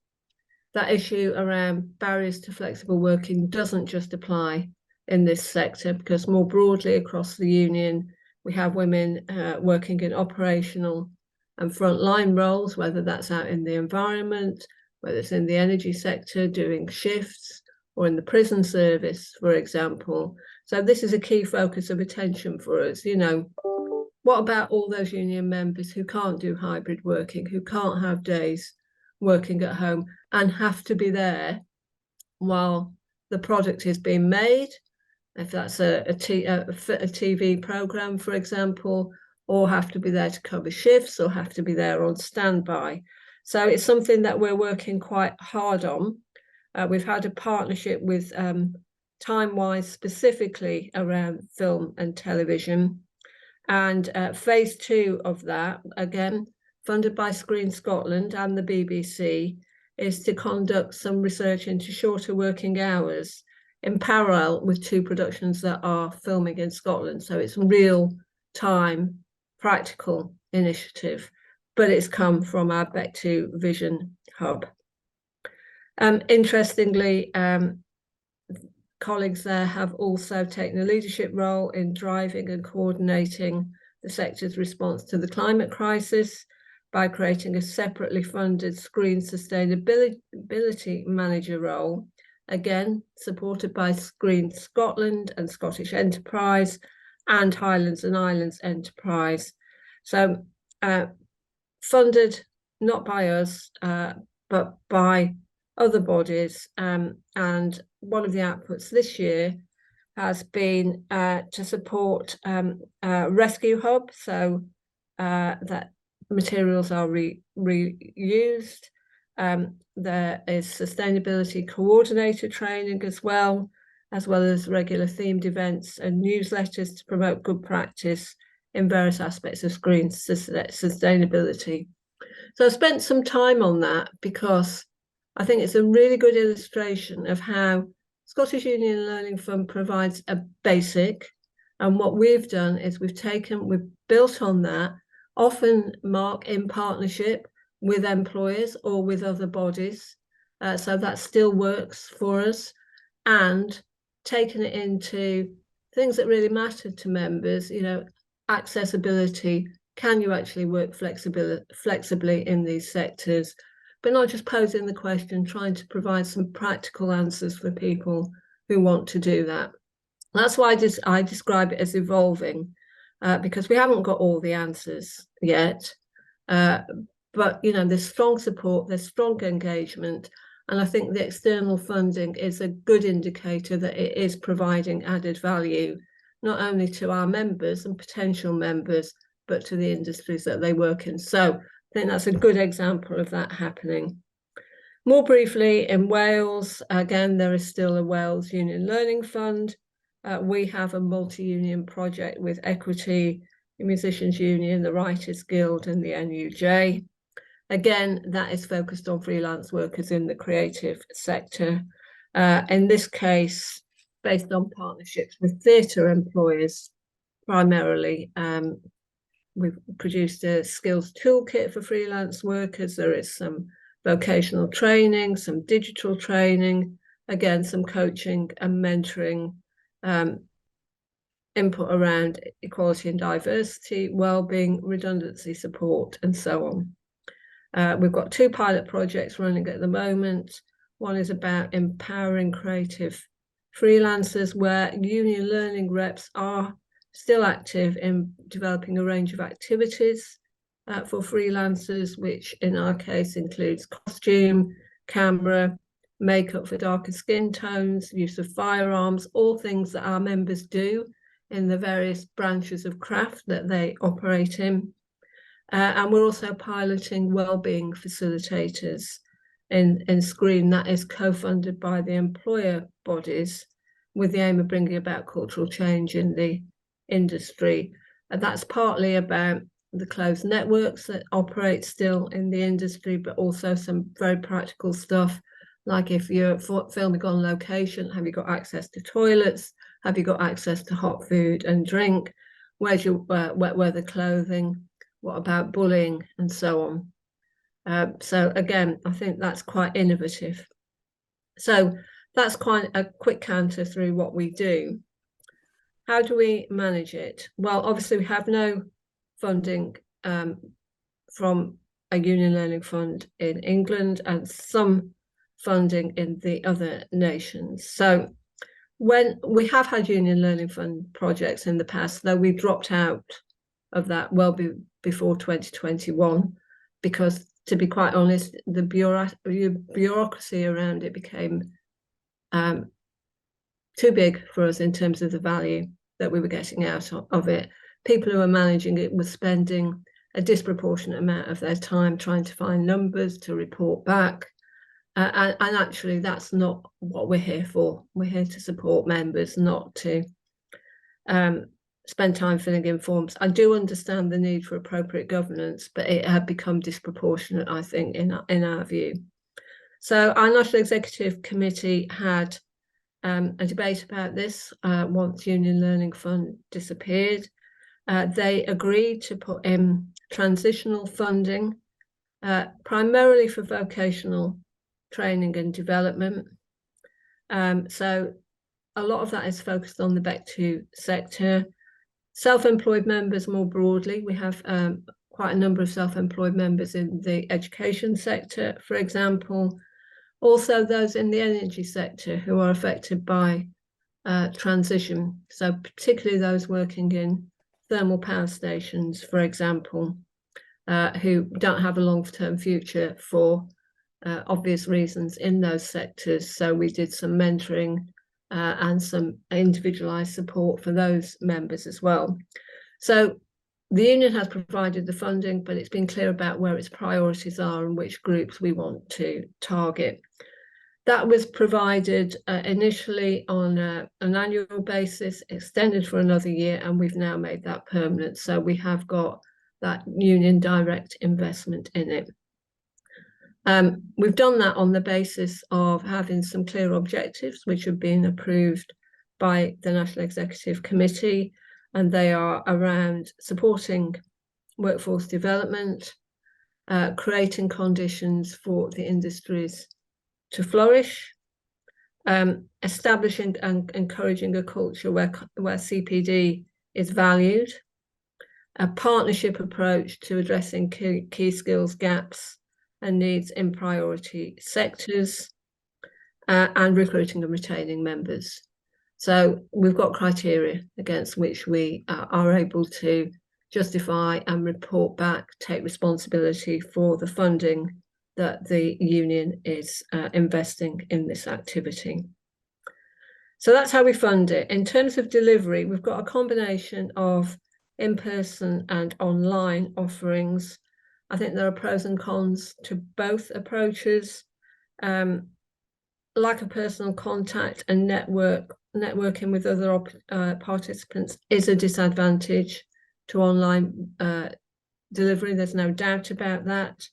that issue around barriers to flexible working doesn't just apply in this sector, because more broadly across the union, we have women working in operational and frontline roles, whether that's out in the environment, whether it's in the energy sector, doing shifts, or in the prison service, for example. So this is a key focus of attention for us. You know, what about all those union members who can't do hybrid working, who can't have days working at home and have to be there while the product is being made, if that's a TV programme, for example, or have to be there to cover shifts or have to be there on standby. So it's something that we're working quite hard on. We've had a partnership with Timewise specifically around film and television. And phase 2 of that, again, funded by Screen Scotland and the BBC, is to conduct some research into shorter working hours in parallel with 2 productions that are filming in Scotland. So it's real time, practical initiative, but it's come from our Back2 Vision hub. Interestingly, colleagues there have also taken a leadership role in driving and coordinating the sector's response to the climate crisis. by creating a separately funded Screen Sustainability Manager role, again, supported by Screen Scotland and Scottish Enterprise and Highlands and Islands Enterprise. So funded not by us, but by other bodies. And one of the outputs this year has been to support Rescue Hub, so that materials are reused. There is sustainability coordinator training as well as regular themed events and newsletters to promote good practice in various aspects of screen sustainability. So I spent some time on that because I think it's a really good illustration of how Scottish Union Learning Fund provides a basic, and what we've done is we've built on that, often, Mark, in partnership with employers or with other bodies, so that still works for us, and taken it into things that really matter to members, you know, accessibility. Can you actually work flexibly in these sectors? But not just posing the question, trying to provide some practical answers for people who want to do that. That's why I describe it as evolving, because we haven't got all the answers yet. But, you know, there's strong support, there's strong engagement, and I think the external funding is a good indicator that it is providing added value, not only to our members and potential members, but to the industries that they work in. So I think that's a good example of that happening. More briefly, in Wales, again, there is still a Wales Union Learning Fund. We have a multi-union project with Equity, the Musicians Union, the Writers Guild and the NUJ. Again, that is focused on freelance workers in the creative sector. In this case, based on partnerships with theatre employers, primarily. We've produced a skills toolkit for freelance workers. There is some vocational training, some digital training, again, some coaching and mentoring, input around equality and diversity, wellbeing, redundancy support, and so on. We've got 2 pilot projects running at the moment. One is about empowering creative freelancers, where union learning reps are still active in developing a range of activities for freelancers, which in our case includes costume, camera, makeup for darker skin tones, use of firearms, all things that our members do in the various branches of craft that they operate in. And we're also piloting wellbeing facilitators in Screen, that is co-funded by the employer bodies, with the aim of bringing about cultural change in the industry. And that's partly about the closed networks that operate still in the industry, but also some very practical stuff, like if you're filming on location, have you got access to toilets? Have you got access to hot food and drink? Where's your wet weather clothing? What about bullying, and so on? So again, I think that's quite innovative. So that's quite a quick canter through what we do. How do we manage it? Well, obviously we have no funding from a Union Learning Fund in England and some funding in the other nations. So when we have had Union Learning Fund projects in the past, though we dropped out of that well before 2021, because to be quite honest, the bureaucracy around it became too big for us in terms of the value that we were getting out of it. People who were managing it were spending a disproportionate amount of their time trying to find numbers to report back. And actually, that's not what we're here for. We're here to support members, not to spend time filling in forms. I do understand the need for appropriate governance, but it had become disproportionate, I think, in our view. So our National Executive Committee had a debate about this once Union Learning Fund disappeared. They agreed to put in transitional funding, primarily for vocational training and development. So a lot of that is focused on the Bec2 sector. Self-employed members more broadly, we have quite a number of self-employed members in the education sector, for example. Also those in the energy sector who are affected by transition. So particularly those working in thermal power stations, for example, who don't have a long-term future for obvious reasons in those sectors. So we did some mentoring and some individualized support for those members as well. So the union has provided the funding, but it's been clear about where its priorities are and which groups we want to target. That was provided initially on an annual basis, extended for another year, and we've now made that permanent. So we have got that union direct investment in it. We've done that on the basis of having some clear objectives, which have been approved by the National Executive Committee, and they are around supporting workforce development, creating conditions for the industries to flourish, establishing and encouraging a culture where CPD is valued, a partnership approach to addressing key skills gaps and needs in priority sectors, and recruiting and retaining members. So we've got criteria against which we are able to justify and report back, take responsibility for the funding that the union is investing in this activity. So that's how we fund it. In terms of delivery, we've got a combination of in-person and online offerings. I think there are pros and cons to both approaches. Lack of personal contact and networking with other participants is a disadvantage to online delivery. There's no doubt about that.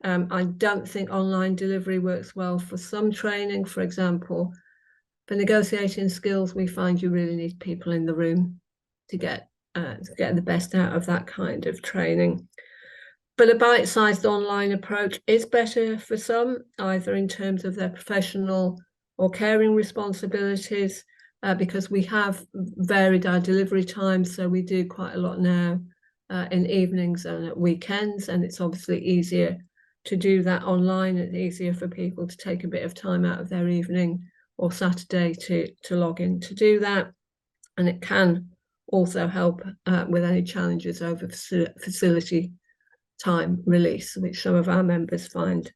I don't think online delivery works well for some training. For example, for negotiating skills, we find you really need people in the room to get the best out of that kind of training. But a bite-sized online approach is better for some, either in terms of their professional or caring responsibilities, because we have varied our delivery times. So we do quite a lot now in evenings and at weekends, and it's obviously easier to do that online. It's easier for people to take a bit of time out of their evening or Saturday to log in to do that. And it can also help with any challenges over facility time release, which some of our members find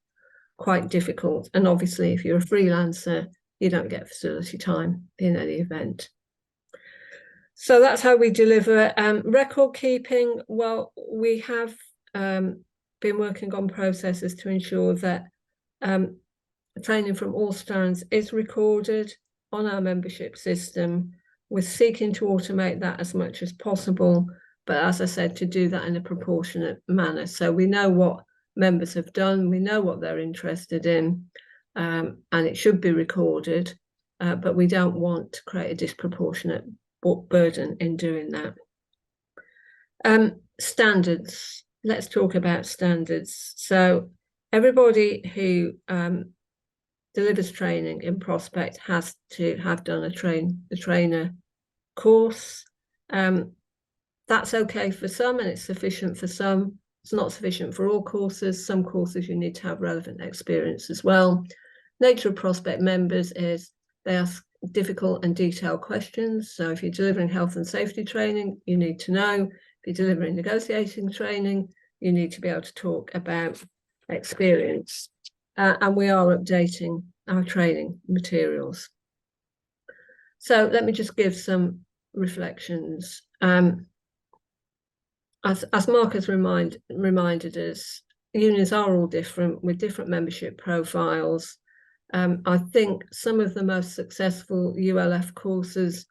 quite difficult. And obviously, if you're a freelancer, you don't get facility time in any event. So that's how we deliver. Record keeping, well, we have been working on processes to ensure that training from all strands is recorded on our membership system. We're seeking to automate that as much as possible, but as I said, to do that in a proportionate manner. So we know what members have done, we know what they're interested in, and it should be recorded, but we don't want to create a disproportionate burden in doing that. Standards. Let's talk about standards. So everybody who delivers training in Prospect has to have done a trainer course. That's okay for some and it's sufficient for some. It's not sufficient for all courses. Some courses you need to have relevant experience as well. Nature of Prospect members is they ask difficult and detailed questions. So if you're delivering health and safety training, you need to know. If you're delivering negotiating training, you need to be able to talk about experience. And we are updating our training materials. So let me just give some reflections. As Mark has reminded us, unions are all different with different membership profiles. I think some of the most successful ULF courses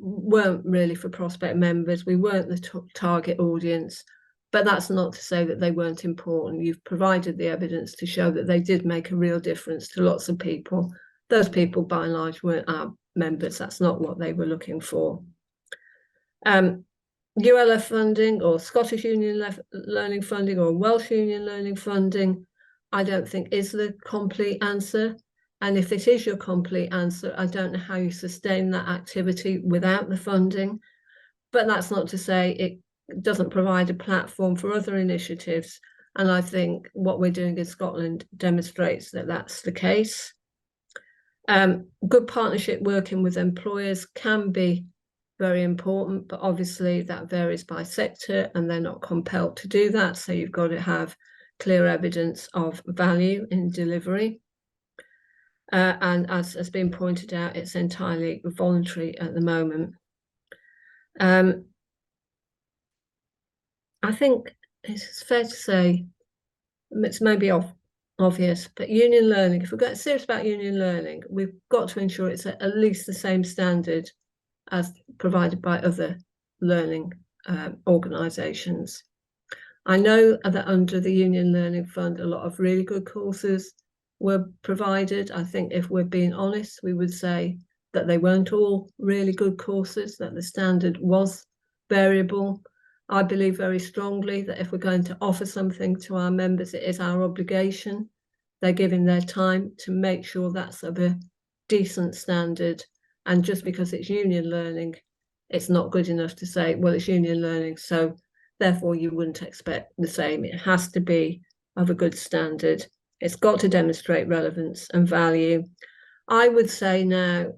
weren't really for Prospect members. We weren't the target audience, but that's not to say that they weren't important. You've provided the evidence to show that they did make a real difference to lots of people. Those people, by and large, weren't our members. That's not what they were looking for. ULF funding or Scottish Union Learning funding or Welsh Union Learning funding, I don't think is the complete answer. And if it is your complete answer, I don't know how you sustain that activity without the funding. But that's not to say doesn't provide a platform for other initiatives. And I think what we're doing in Scotland demonstrates that that's the case. Good partnership working with employers can be very important, but obviously that varies by sector and they're not compelled to do that. So you've got to have clear evidence of value in delivery. And as has been pointed out, it's entirely voluntary at the moment. I think it's fair to say, it's maybe obvious, but union learning, if we're getting serious about union learning, we've got to ensure it's at least the same standard as provided by other learning organisations. I know that under the Union Learning Fund, a lot of really good courses were provided. I think if we're being honest, we would say that they weren't all really good courses, that the standard was variable. I believe very strongly that if we're going to offer something to our members, it is our obligation. They're giving their time to make sure that's of a decent standard. And just because it's union learning, it's not good enough to say, well, it's union learning, so therefore you wouldn't expect the same. It has to be of a good standard. It's got to demonstrate relevance and value. I would say now,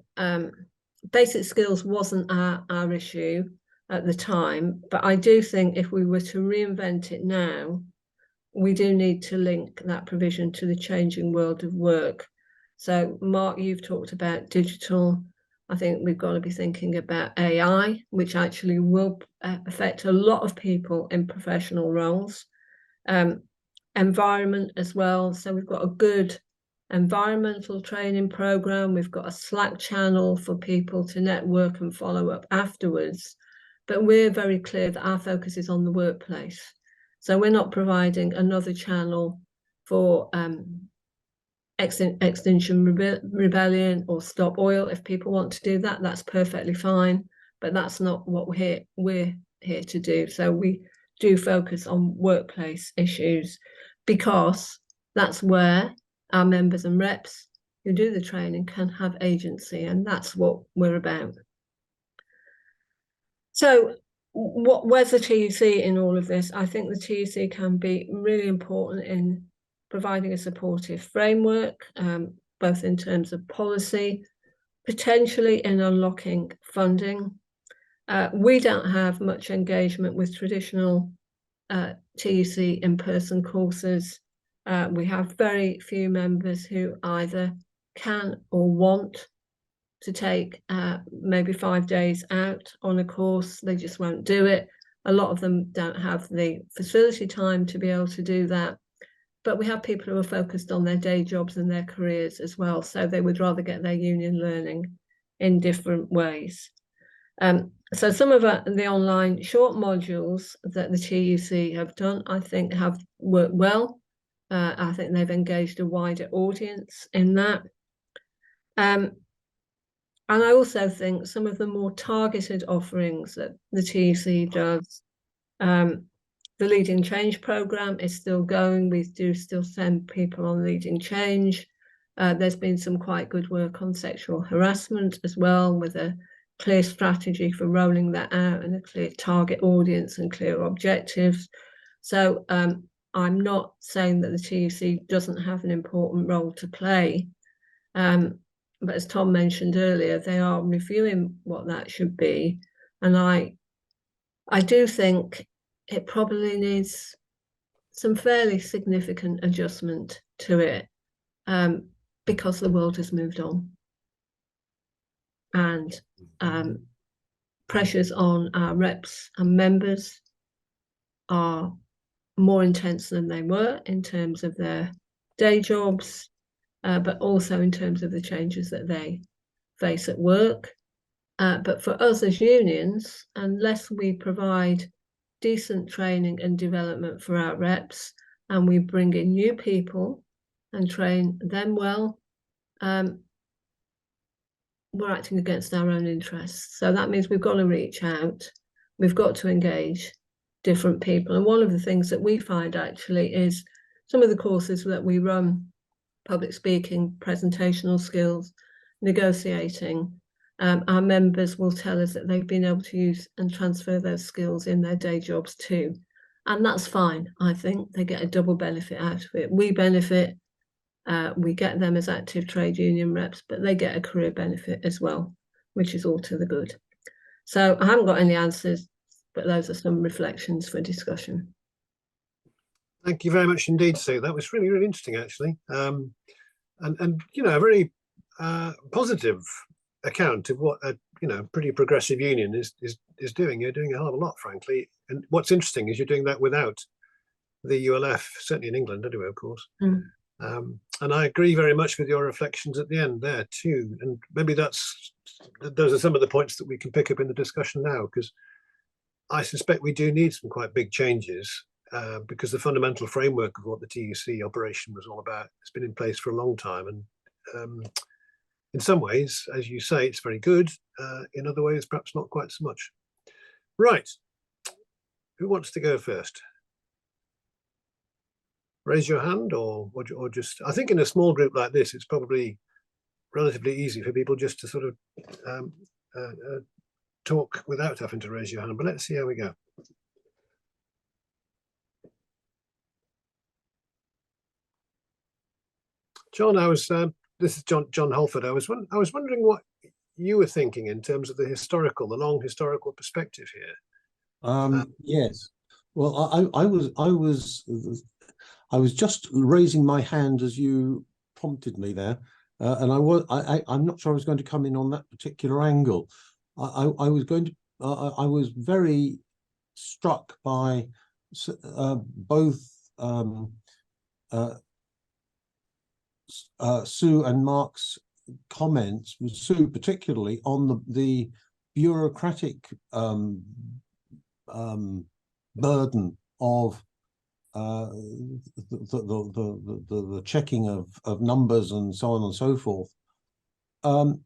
basic skills wasn't our issue at the time, but I do think if we were to reinvent it now, we do need to link that provision to the changing world of work. So Mark, you've talked about digital. I think we've got to be thinking about AI, which actually will affect a lot of people in professional roles. Environment as well. So we've got a good environmental training program. We've got a Slack channel for people to network and follow up afterwards. But we're very clear that our focus is on the workplace. So we're not providing another channel for Extinction Rebellion or Stop Oil. If people want to do that, that's perfectly fine. But that's not what we're here to do. So we do focus on workplace issues because that's where our members and reps who do the training can have agency, and that's what we're about. So where's the TUC in all of this? I think the TUC can be really important in providing a supportive framework, both in terms of policy, potentially in unlocking funding. We don't have much engagement with traditional TUC in-person courses. We have very few members who either can or want to take maybe 5 days out on a course. They just won't do it. A lot of them don't have the facility time to be able to do that. But we have people who are focused on their day jobs and their careers as well. So they would rather get their union learning in different ways. So some of the online short modules that the TUC have done, I think have worked well. I think they've engaged a wider audience in that. And I also think some of the more targeted offerings that the TUC does, the Leading Change programme is still going. We do still send people on Leading Change. There's been some quite good work on sexual harassment as well, with a clear strategy for rolling that out and a clear target audience and clear objectives. So I'm not saying that the TUC doesn't have an important role to play. But as Tom mentioned earlier, they are reviewing what that should be. And I do think it probably needs some fairly significant adjustment to it because the world has moved on. And pressures on our reps and members are more intense than they were in terms of their day jobs, but also in terms of the changes that they face at work. But for us as unions, unless we provide decent training and development for our reps and we bring in new people and train them well, we're acting against our own interests. So that means we've got to reach out, we've got to engage different people. And one of the things that we find actually is some of the courses that we run, public speaking, presentational skills, negotiating, our members will tell us that they've been able to use and transfer those skills in their day jobs too. And that's fine. I think they get a double benefit out of it. We benefit, we get them as active trade union reps, but they get a career benefit as well, which is all to the good. So I haven't got any answers, but those are some reflections for discussion. Thank you very much indeed, Sue. That was really, really interesting, actually. And you know, a very positive account of what a pretty progressive union is doing. You're doing a hell of a lot, frankly. And what's interesting is you're doing that without the ULF, certainly in England anyway, of course. Mm. And I agree very much with your reflections at the end there too. And maybe those are some of the points that we can pick up in the discussion now, because I suspect we do need some quite big changes, because the fundamental framework of what the TUC operation was all about has been in place for a long time. And in some ways, as you say, it's very good. In other ways, perhaps not quite so much. Right. Who wants to go first? Raise your hand, or just, I think in a small group like this, it's probably relatively easy for people just to sort of talk without having to raise your hand, but let's see how we go. John, this is John Holford. I was wondering what you were thinking in terms of the long historical perspective here. Yes. Well, I was just raising my hand as you prompted me there, and I'm not sure I was going to come in on that particular angle. I was very struck by both Sue and Mark's comments, with Sue particularly on the bureaucratic burden of the checking of numbers and so on and so forth. And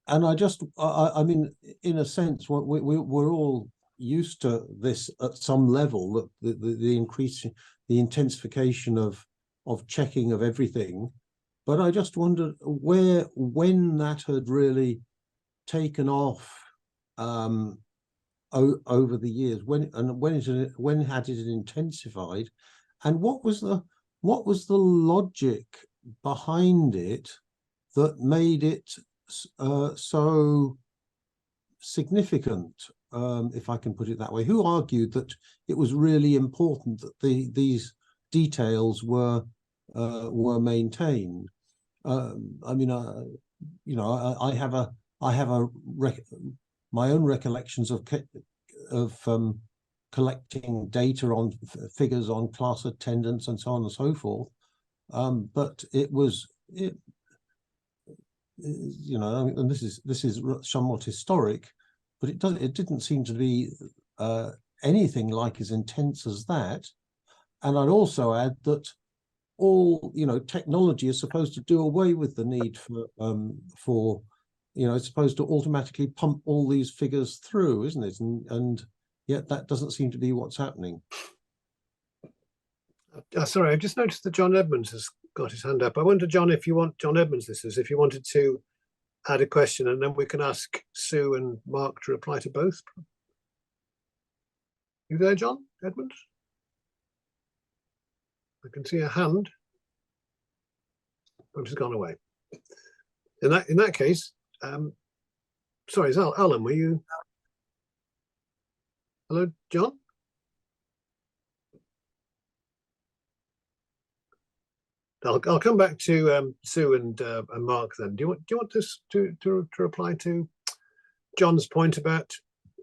I mean, in a sense, we're all used to this at some level, that the intensification of checking of everything. But I just wondered when that had really taken off over the years, when had it intensified, and what was the logic behind it that made it so significant, if I can put it that way? Who argued that it was really important that these details were maintained? I mean, I have my own recollections of collecting data on figures on class attendance and so on and so forth, but and this is somewhat historic, but it didn't seem to be anything like as intense as that. And I'd also add that all technology is supposed to do away with the need for it's supposed to automatically pump all these figures through, isn't it? And yet that doesn't seem to be what's happening. Sorry, I've just noticed that John Edmonds has got his hand up. I wonder, John, if you wanted to add a question, and then we can ask Sue and Mark to reply to both. You there, John Edmonds? I can see a hand, but it's gone away. In that case, sorry, is Alan, were you? Hello, John? I'll come back to Sue and Mark then. Do you want this to reply to John's point about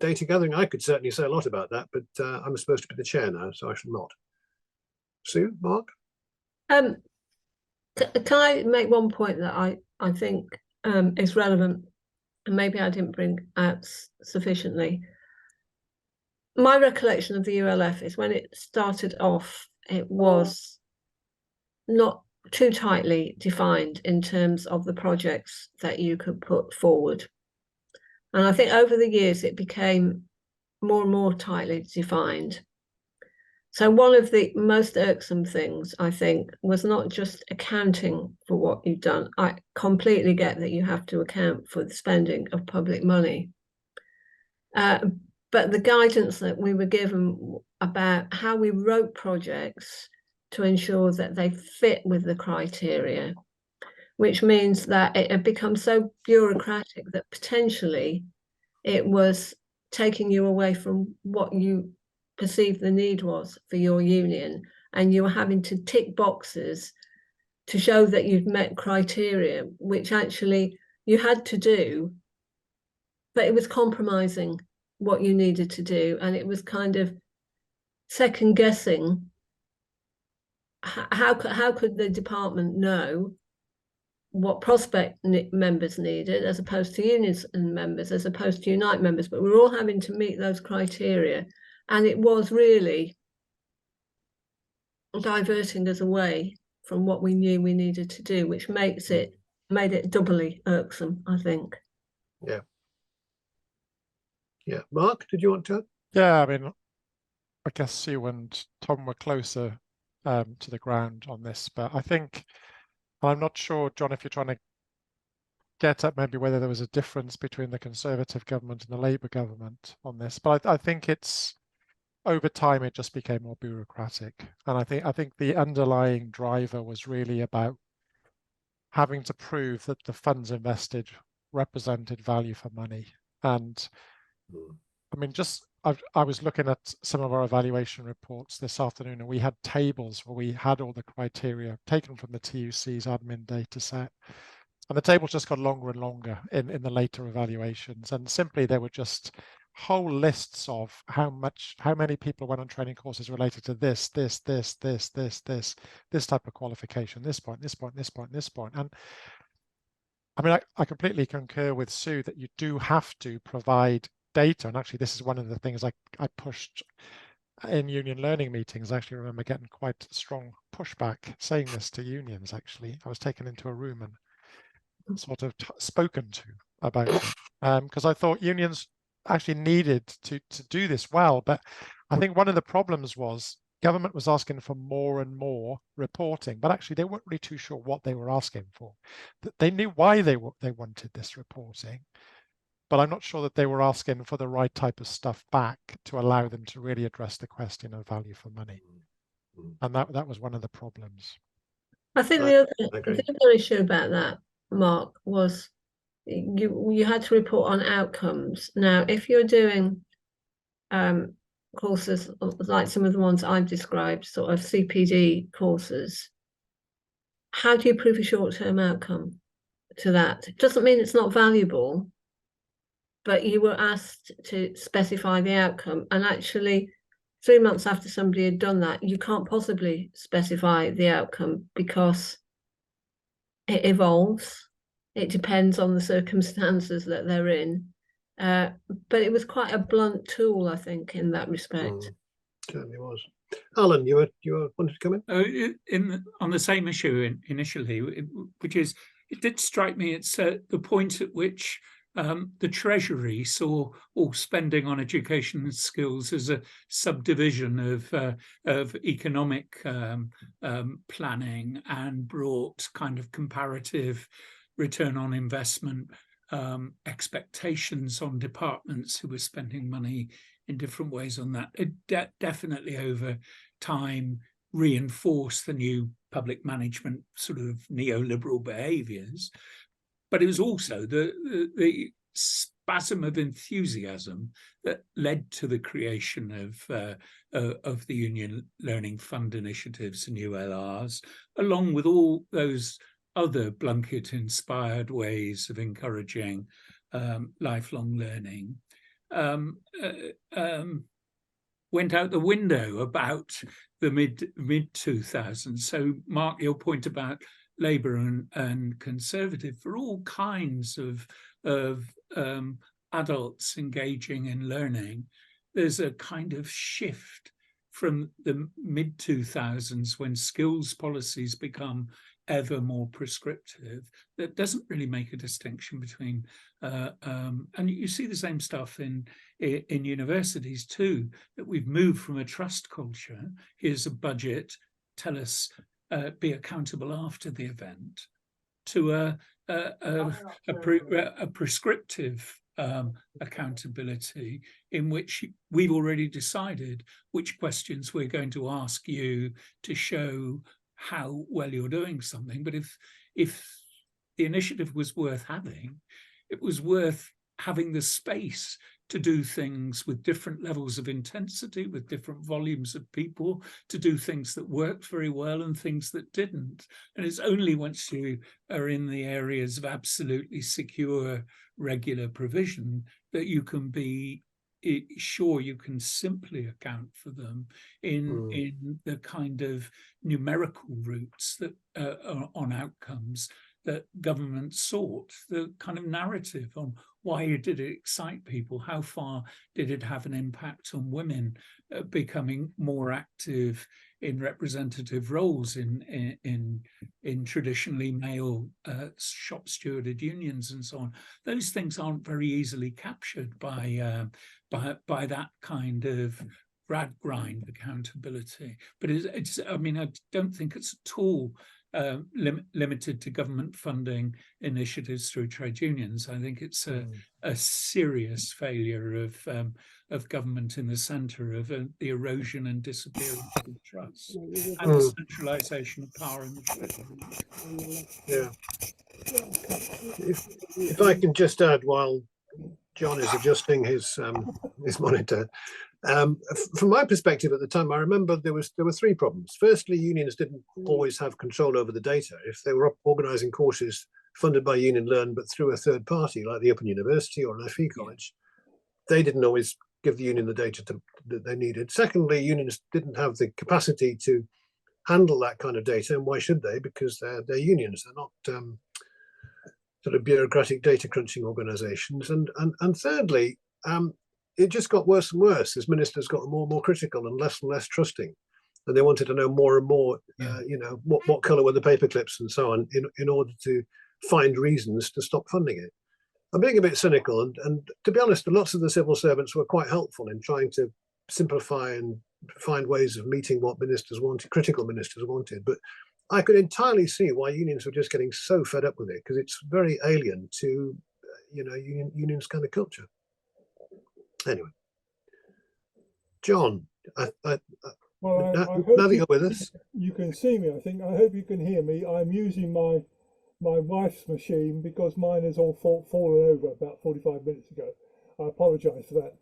data gathering? I could certainly say a lot about that, but I'm supposed to be the chair now, so I shall not. Sue, Mark? Can I make one point that I think is relevant, and maybe I didn't bring out sufficiently? My recollection of the ULF is when it started off, it was not too tightly defined in terms of the projects that you could put forward. And I think over the years, it became more and more tightly defined. So one of the most irksome things, I think, was not just accounting for what you've done. I completely get that you have to account for the spending of public money. But the guidance that we were given about how we wrote projects to ensure that they fit with the criteria, which means that it had become so bureaucratic that potentially it was taking you away from what you perceived the need was for your union, and you were having to tick boxes to show that you'd met criteria, which actually you had to do, but it was compromising what you needed to do, and it was kind of second guessing how could the department know what prospect members needed as opposed to unions and members, as opposed to unite members, but we're all having to meet those criteria, and it was really diverting us away from what we knew we needed to do, which made it doubly irksome, I think. Yeah. Yeah, Mark, did you want to add? Yeah, I mean, I guess you and Tom were closer to the ground on this, but I think, and I'm not sure, John, if you're trying to get at maybe whether there was a difference between the Conservative government and the Labour government on this, but I think it's, over time, it just became more bureaucratic. And I think the underlying driver was really about having to prove that the funds invested represented value for money. And I mean, I was looking at some of our evaluation reports this afternoon, and we had tables where we had all the criteria taken from the TUC's admin data set. And the tables just got longer and longer in the later evaluations. And simply there were just whole lists of how many people went on training courses related to this type of qualification, this point. And I mean, I completely concur with Sue that you do have to provide data. And actually, this is one of the things I pushed in union learning meetings. I actually remember getting quite strong pushback saying this to unions, actually. I was taken into a room and sort of spoken to about it, because I thought unions actually needed to do this well. But I think one of the problems was government was asking for more and more reporting, but actually they weren't really too sure what they were asking for. They knew why they wanted this reporting, but I'm not sure that they were asking for the right type of stuff back to allow them to really address the question of value for money. And that was one of the problems. I think the other issue about that, Mark, was you had to report on outcomes. Now, if you're doing courses like some of the ones I've described, sort of CPD courses, how do you prove a short-term outcome to that? It doesn't mean it's not valuable, but you were asked to specify the outcome. And actually, 3 months after somebody had done that, you can't possibly specify the outcome because it evolves. It depends on the circumstances that they're in. But it was quite a blunt tool, I think, in that respect. Certainly was. Alan, you wanted to come in? On the same issue initially, which is, it did strike me it's the point at which the Treasury saw all spending on education and skills as a subdivision of economic planning, and brought kind of comparative return on investment expectations on departments who were spending money in different ways on that. It definitely over time reinforced the new public management sort of neoliberal behaviours. But it was also the spasm of enthusiasm that led to the creation of the Union Learning Fund initiatives and ULRs, along with all those other Blunkett-inspired ways of encouraging lifelong learning, went out the window about the mid-2000s. So, Mark, your point about Labour and Conservative, for all kinds of adults engaging in learning, there's a kind of shift from the mid-2000s when skills policies become ever more prescriptive that doesn't really make a distinction between and you see the same stuff in universities too, that we've moved from a trust culture, here's a budget, tell us, be accountable after the event, to a prescriptive accountability in which we've already decided which questions we're going to ask you to show how well you're doing something. But if the initiative was worth having, it was worth having the space to do things with different levels of intensity, with different volumes of people, to do things that worked very well and things that didn't. And it's only once you are in the areas of absolutely secure, regular provision that you can be sure you can simply account for them in the kind of numerical routes that on outcomes that government sought, the kind of narrative on why did it excite people, how far did it have an impact on women becoming more active in representative roles in traditionally male shop stewarded unions and so on. Those things aren't very easily captured by that kind of rag grind accountability. But it's I mean, I don't think it's at all limited to government funding initiatives through trade unions. I think it's a serious failure of government in the centre of the erosion and disappearance of trust and the centralisation of power in the treasury. Yeah. If I can just add, while John is adjusting his monitor, from my perspective at the time, I remember there were three problems. Firstly, unions didn't always have control over the data. If they were organising courses funded by Union Learn but through a third party like the Open University or an FE college, they didn't always give the union the data that they needed. Secondly, unions didn't have the capacity to handle that kind of data, and why should they? Because they're unions, they're not sort of bureaucratic data crunching organisations. And thirdly, it just got worse and worse as ministers got more and more critical and less trusting, and they wanted to know more and more. You know, what colour were the paper clips and so on, in order to find reasons to stop funding it. I'm being a bit cynical, and to be honest, lots of the civil servants were quite helpful in trying to simplify and find ways of meeting what ministers wanted, critical ministers wanted. But I could entirely see why unions were just getting so fed up with it, because it's very alien to, you know, unions kind of culture. Anyway, John, well, now that you're with us, you can see me. I hope you can hear me. I'm using my wife's machine because mine has all fallen over about 45 minutes ago. I apologise for that.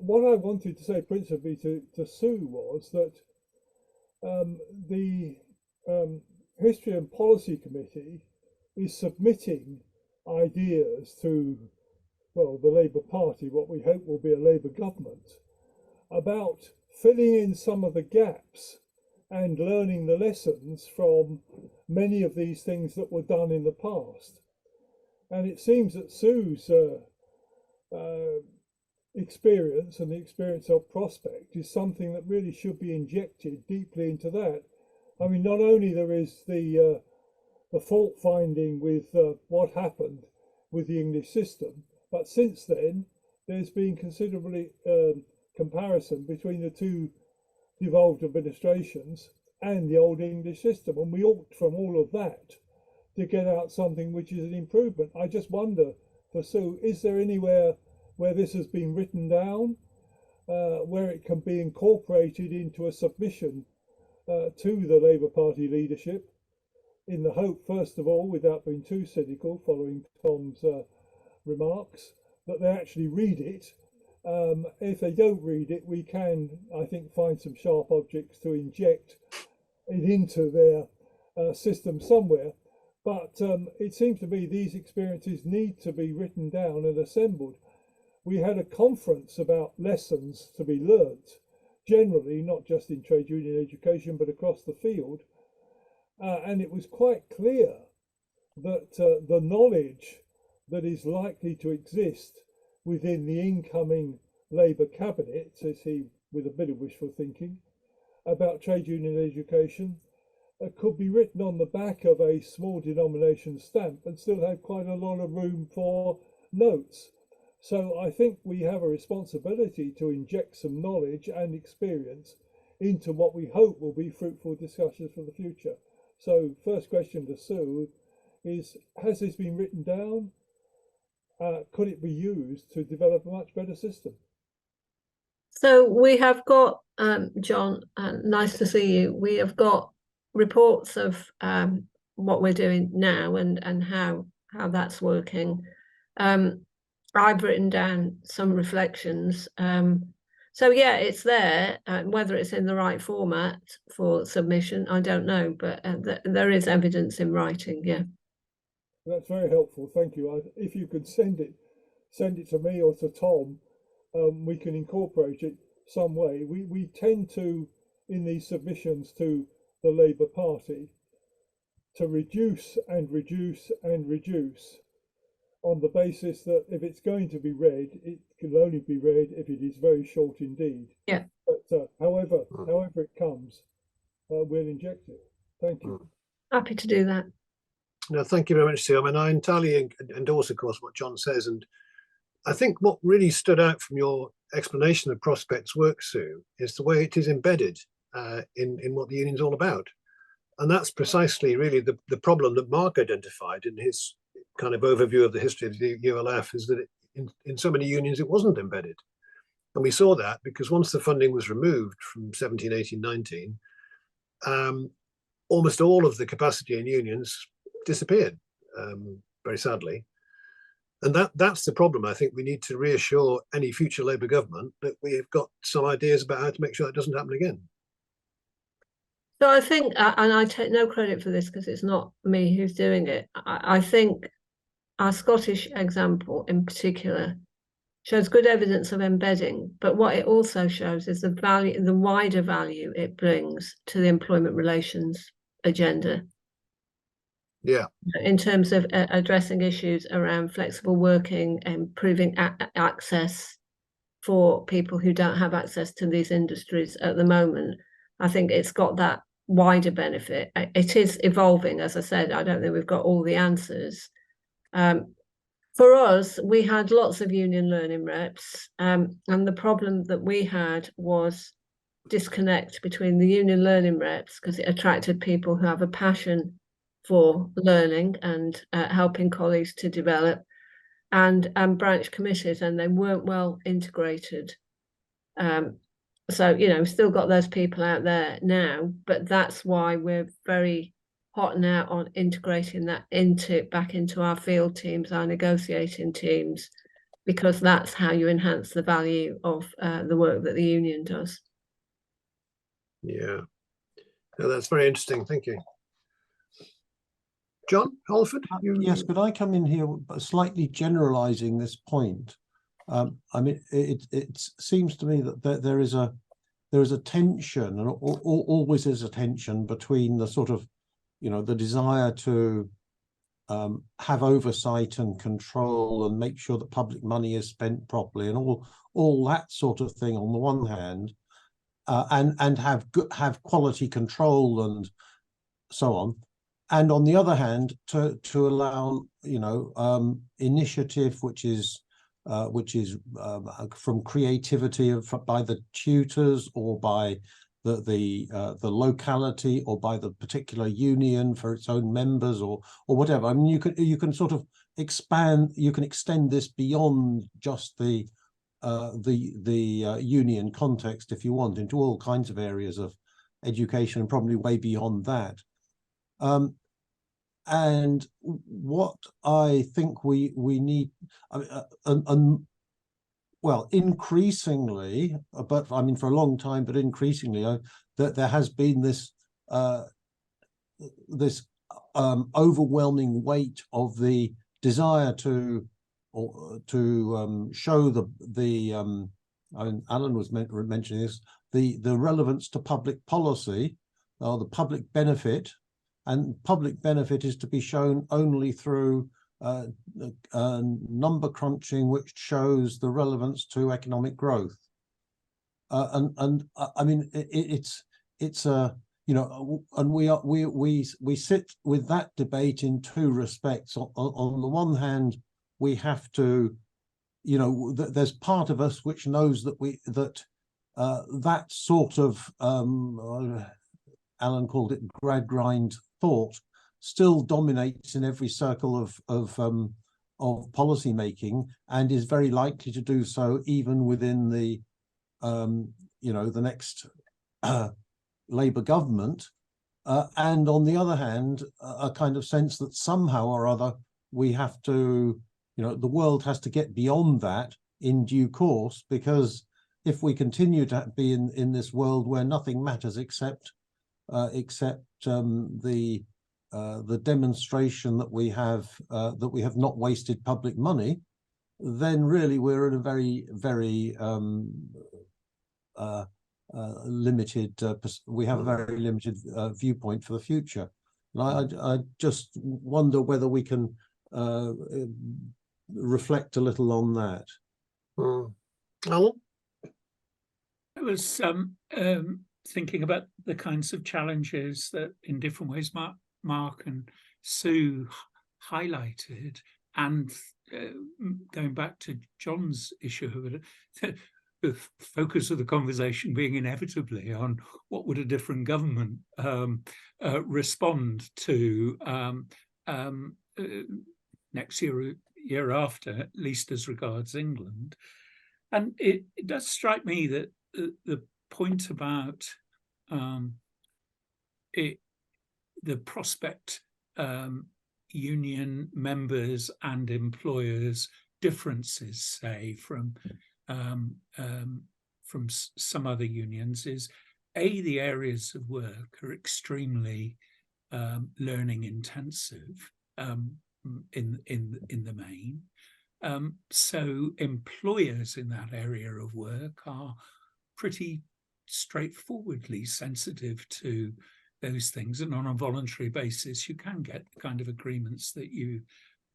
What I wanted to say principally to Sue was that the History and Policy Committee is submitting ideas to, well, the Labour Party, what we hope will be a Labour government, about filling in some of the gaps and learning the lessons from many of these things that were done in the past. And it seems that Sue's experience and the experience of Prospect is something that really should be injected deeply into that. I mean, not only there is the fault finding with what happened with the English system, but since then there's been considerably comparison between the two devolved administrations and the old English system, and we ought from all of that to get out something which is an improvement. I just wonder, for Sue, is there anywhere where this has been written down, where it can be incorporated into a submission to the Labour Party leadership, in the hope, first of all, without being too cynical, following Tom's remarks, that they actually read it. If they don't read it, we can, I think, find some sharp objects to inject it into their system somewhere. But it seems to me these experiences need to be written down and assembled. We had a conference about lessons to be learnt, generally, not just in trade union education, but across the field. And it was quite clear that the knowledge that is likely to exist within the incoming Labour cabinet, says he with a bit of wishful thinking, about trade union education, could be written on the back of a small denomination stamp and still have quite a lot of room for notes. So I think we have a responsibility to inject some knowledge and experience into what we hope will be fruitful discussions for the future. So first question to Sue is, has this been written down? Could it be used to develop a much better system? So we have got, John, nice to see you. We have got reports of what we're doing now and how that's working. I've written down some reflections. So yeah, it's there. Whether it's in the right format for submission, I don't know, but there is evidence in writing. Yeah. That's very helpful. Thank you. If you could send it to me or to Tom, we can incorporate it some way. We tend to, in these submissions to the Labour Party, to reduce and reduce and reduce on the basis that if it's going to be read, it can only be read if it is very short indeed. Yeah. But however it comes, we'll inject it. Thank you. Happy to do that. No, thank you very much, Sue. I mean, I entirely endorse, of course, what John says. And I think what really stood out from your explanation of Prospect's work, Sue, is the way it is embedded in what the union's all about. And that's precisely really the problem that Mark identified in his kind of overview of the history of the ULF, is that in so many unions it wasn't embedded. And we saw that because once the funding was removed from 17, 18, 19, almost all of the capacity in unions disappeared, very sadly. And that's the problem. I think we need to reassure any future Labour government that we've got some ideas about how to make sure that doesn't happen again. So I think, and I take no credit for this because it's not me who's doing it, I think our Scottish example in particular shows good evidence of embedding, but what it also shows is the value, the wider value it brings to the employment relations agenda. Yeah. In terms of addressing issues around flexible working, improving access for people who don't have access to these industries at the moment. I think it's got that wider benefit. It is evolving, as I said. I don't think we've got all the answers. For us, we had lots of union learning reps, and the problem that we had was disconnect between the union learning reps, because it attracted people who have a passion for learning and helping colleagues to develop, and branch committees, and they weren't well integrated. So, you know, we've still got those people out there now, but that's why we're very hot now on integrating that back into our field teams, our negotiating teams, because that's how you enhance the value of the work that the union does. Yeah, no, that's very interesting. Thank you. John Holford? Yes, could I come in here slightly generalizing this point? I mean, it seems to me that there is a tension, and always is a tension between the sort of, you know, the desire to have oversight and control and make sure that public money is spent properly and all that sort of thing on the one hand, and have quality control and so on. And on the other hand, to allow, you know, initiative, which is from creativity by the tutors or by the locality or by the particular union for its own members or whatever. I mean, you can sort of expand, you can extend this beyond just the union context if you want, into all kinds of areas of education and probably way beyond that. And what I think we need, well, increasingly, but I mean for a long time, but increasingly, that there has been this overwhelming weight of the desire to show the Alan was mentioning this, the relevance to public policy or the public benefit. And public benefit is to be shown only through number crunching, which shows the relevance to economic growth. And I mean, it's you you know, and we sit with that debate in two respects. On the one hand, we have to, you know, there's part of us which knows that that sort of Alan called it Gradgrind thought still dominates in every circle of policy making, and is very likely to do so even within the you know, the next Labour government. And on the other hand, a kind of sense that somehow or other we have to, you know, the world has to get beyond that in due course, because if we continue to be in this world where nothing matters except the demonstration that we have not wasted public money, then really we're in a very, very limited. We have a very limited viewpoint for the future. And I just wonder whether we can reflect a little on that. Alan? I was thinking about the kinds of challenges that in different ways Mark and Sue highlighted, and going back to John's issue, the focus of the conversation being inevitably on what would a different government respond to next year after, at least as regards England. And it does strike me that the point about the prospect union members and employers differences, say, from some other unions, is the areas of work are extremely learning intensive in the main. So employers in that area of work are pretty straightforwardly sensitive to those things, and on a voluntary basis you can get the kind of agreements that you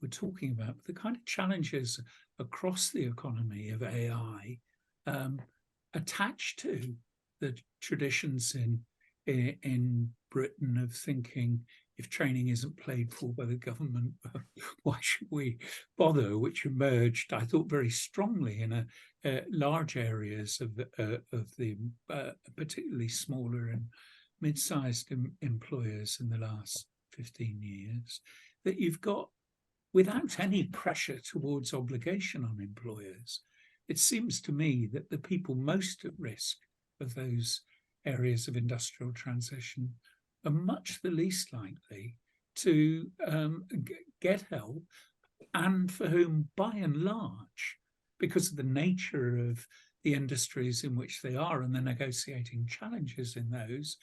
were talking about. The kind of challenges across the economy of AI attached to the traditions in Britain of thinking, if training isn't paid for by the government, why should we bother? Which emerged, I thought, very strongly in large areas of the particularly smaller and mid-sized employers in the last 15 years. That you've got, without any pressure towards obligation on employers, it seems to me that the people most at risk of those areas of industrial transition are much the least likely to get help, and for whom, by and large, because of the nature of the industries in which they are and the negotiating challenges in those,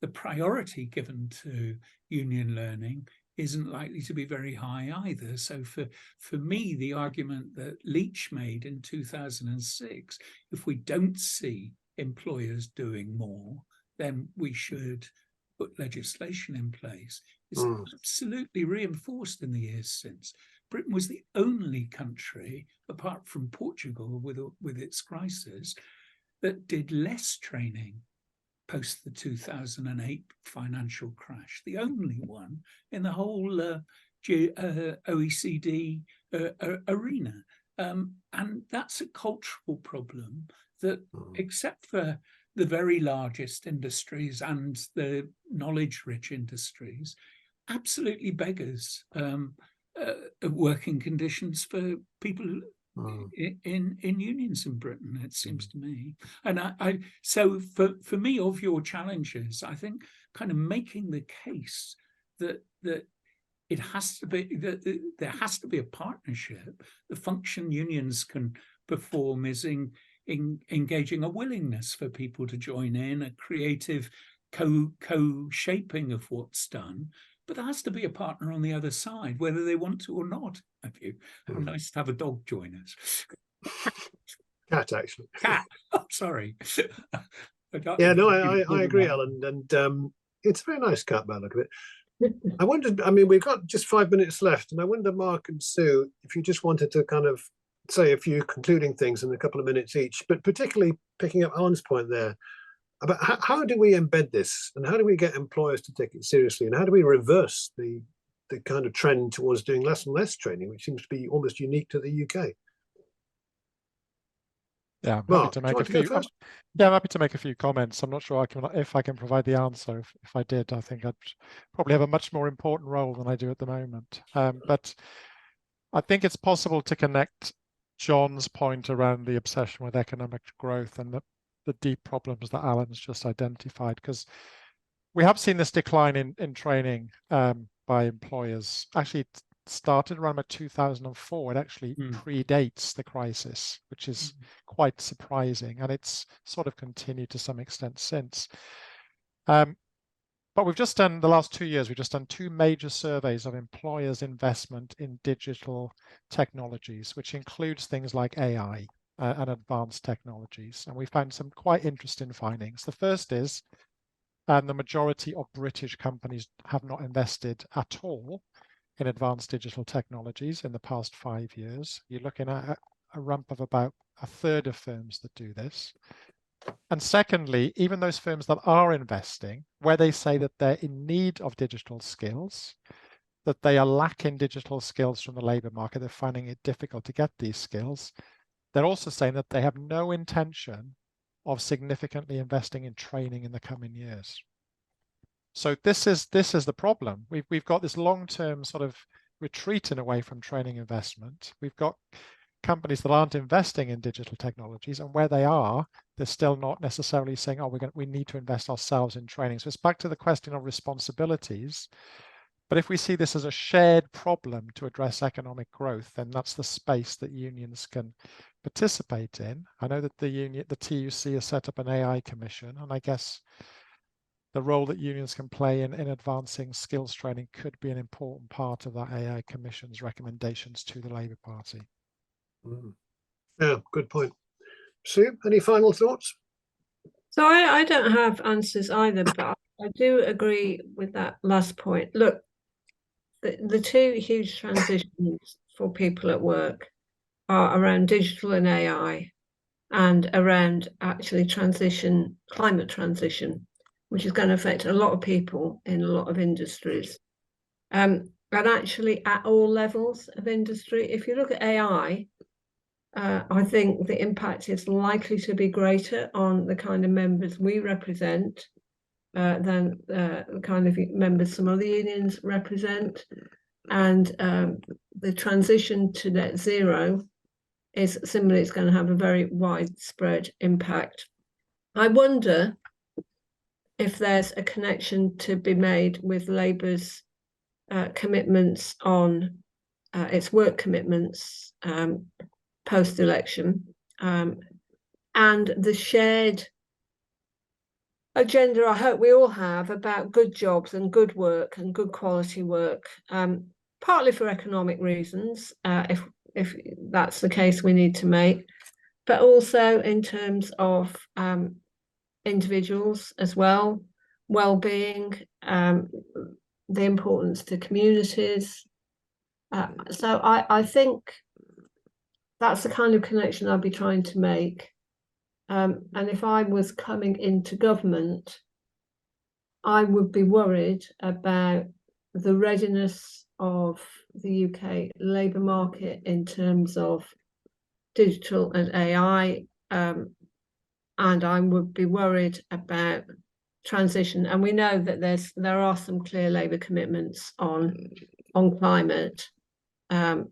the priority given to union learning isn't likely to be very high either. So for me, the argument that Leach made in 2006, if we don't see employers doing more, then we should put legislation in place, is absolutely reinforced in the years since. Britain was the only country, apart from Portugal with its crisis, that did less training post the 2008 financial crash. The only one in the whole OECD arena. And that's a cultural problem that, except for the very largest industries and the knowledge-rich industries, absolutely beggars working conditions for people in unions in Britain, it seems to me. And so for me, of your challenges, I think kind of making the case that it has to be, that there has to be a partnership. The function unions can perform is in engaging a willingness for people to join in, a creative co-shaping of what's done. But there has to be a partner on the other side, whether they want to or not. Nice to have a dog join us. Cat, actually. Cat. Oh, sorry. Yeah, no, I agree, Alan. And it's a very nice cat by the look of it. I wondered, I mean, we've got just 5 minutes left, and I wonder, Mark and Sue, if you just wanted to kind of say a few concluding things in a couple of minutes each, but particularly picking up Alan's point there about how do we embed this, and how do we get employers to take it seriously, and how do we reverse the kind of trend towards doing less and less training, which seems to be almost unique to the UK. Yeah, I'm Mark, happy to do you make a want to go few. first? Yeah, I'm happy to make a few comments. I'm not sure if I can provide the answer. If I did, I think I'd probably have a much more important role than I do at the moment. But I think it's possible to connect John's point around the obsession with economic growth and the deep problems that Alan's just identified, because we have seen this decline in training by employers. Actually, it started around about 2004. It actually predates the crisis, which is quite surprising, and it's sort of continued to some extent since. But we've just done, the last 2 years, we've just done 2 major surveys of employers' investment in digital technologies, which includes things like AI and advanced technologies. And we found some quite interesting findings. The first is the majority of British companies have not invested at all in advanced digital technologies in the past 5 years. You're looking at a rump of about a third of firms that do this. And secondly, even those firms that are investing, where they say that they're in need of digital skills, that they are lacking digital skills from the labour market, they're finding it difficult to get these skills, they're also saying that they have no intention of significantly investing in training in the coming years. So this is the problem. We've got this long-term sort of retreating away from training investment. We've got companies that aren't investing in digital technologies, and where they are, they're still not necessarily saying, oh, we need to invest ourselves in training. So it's back to the question of responsibilities. But if we see this as a shared problem to address economic growth, then that's the space that unions can participate in. I know that the TUC has set up an AI commission, and I guess the role that unions can play in advancing skills training could be an important part of that AI commission's recommendations to the Labour Party. Yeah, good point. Sue, any final thoughts? So I don't have answers either, but I do agree with that last point. Look, the 2 huge transitions for people at work are around digital and AI, and around actually climate transition, which is going to affect a lot of people in a lot of industries. And actually at all levels of industry. If you look at AI, I think the impact is likely to be greater on the kind of members we represent than the kind of members some other unions represent. And the transition to net zero is similarly, it's going to have a very widespread impact. I wonder if there's a connection to be made with Labour's commitments on its work commitments post-election, and the shared agenda I hope we all have about good jobs and good work and good quality work, partly for economic reasons, if that's the case we need to make, but also in terms of individuals as well, well-being, the importance to communities. So I think that's the kind of connection I'd be trying to make. And if I was coming into government, I would be worried about the readiness of the UK labour market in terms of digital and AI, and I would be worried about transition. And we know that there are some clear Labour commitments on climate, but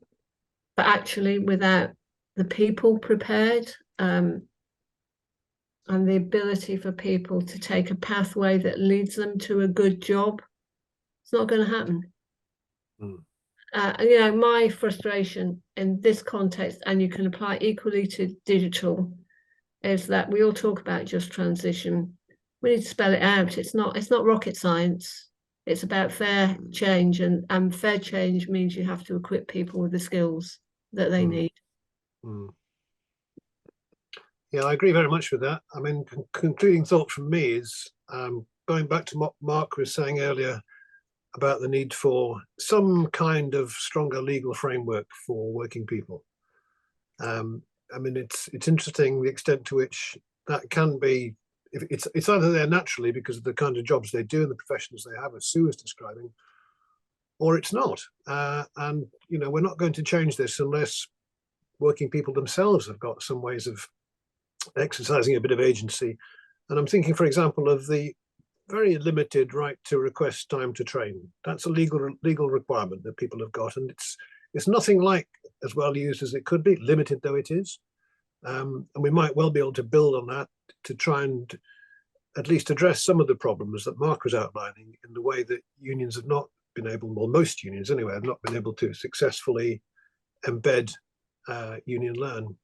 actually without the people prepared, and the ability for people to take a pathway that leads them to a good job, it's not going to happen. You know, my frustration in this context, and you can apply equally to digital, is that we all talk about just transition. We need to spell it out. It's not rocket science. It's about fair change, and fair change means you have to equip people with the skills that they need. Yeah, I agree very much with that. I mean, concluding thought from me is going back to what Mark was saying earlier about the need for some kind of stronger legal framework for working people. I mean, it's interesting the extent to which that can be it's either there naturally because of the kind of jobs they do and the professions they have, as Sue was describing, or it's not. And we're not going to change this unless working people themselves have got some ways of exercising a bit of agency. And I'm thinking, for example, of the very limited right to request time to train. That's a legal requirement that people have got, and it's nothing like as well used as it could be, limited though it is. And we might well be able to build on that to try and at least address some of the problems that Mark was outlining in the way that unions have not been able, well, most unions anyway, have not been able to successfully embed Union Learn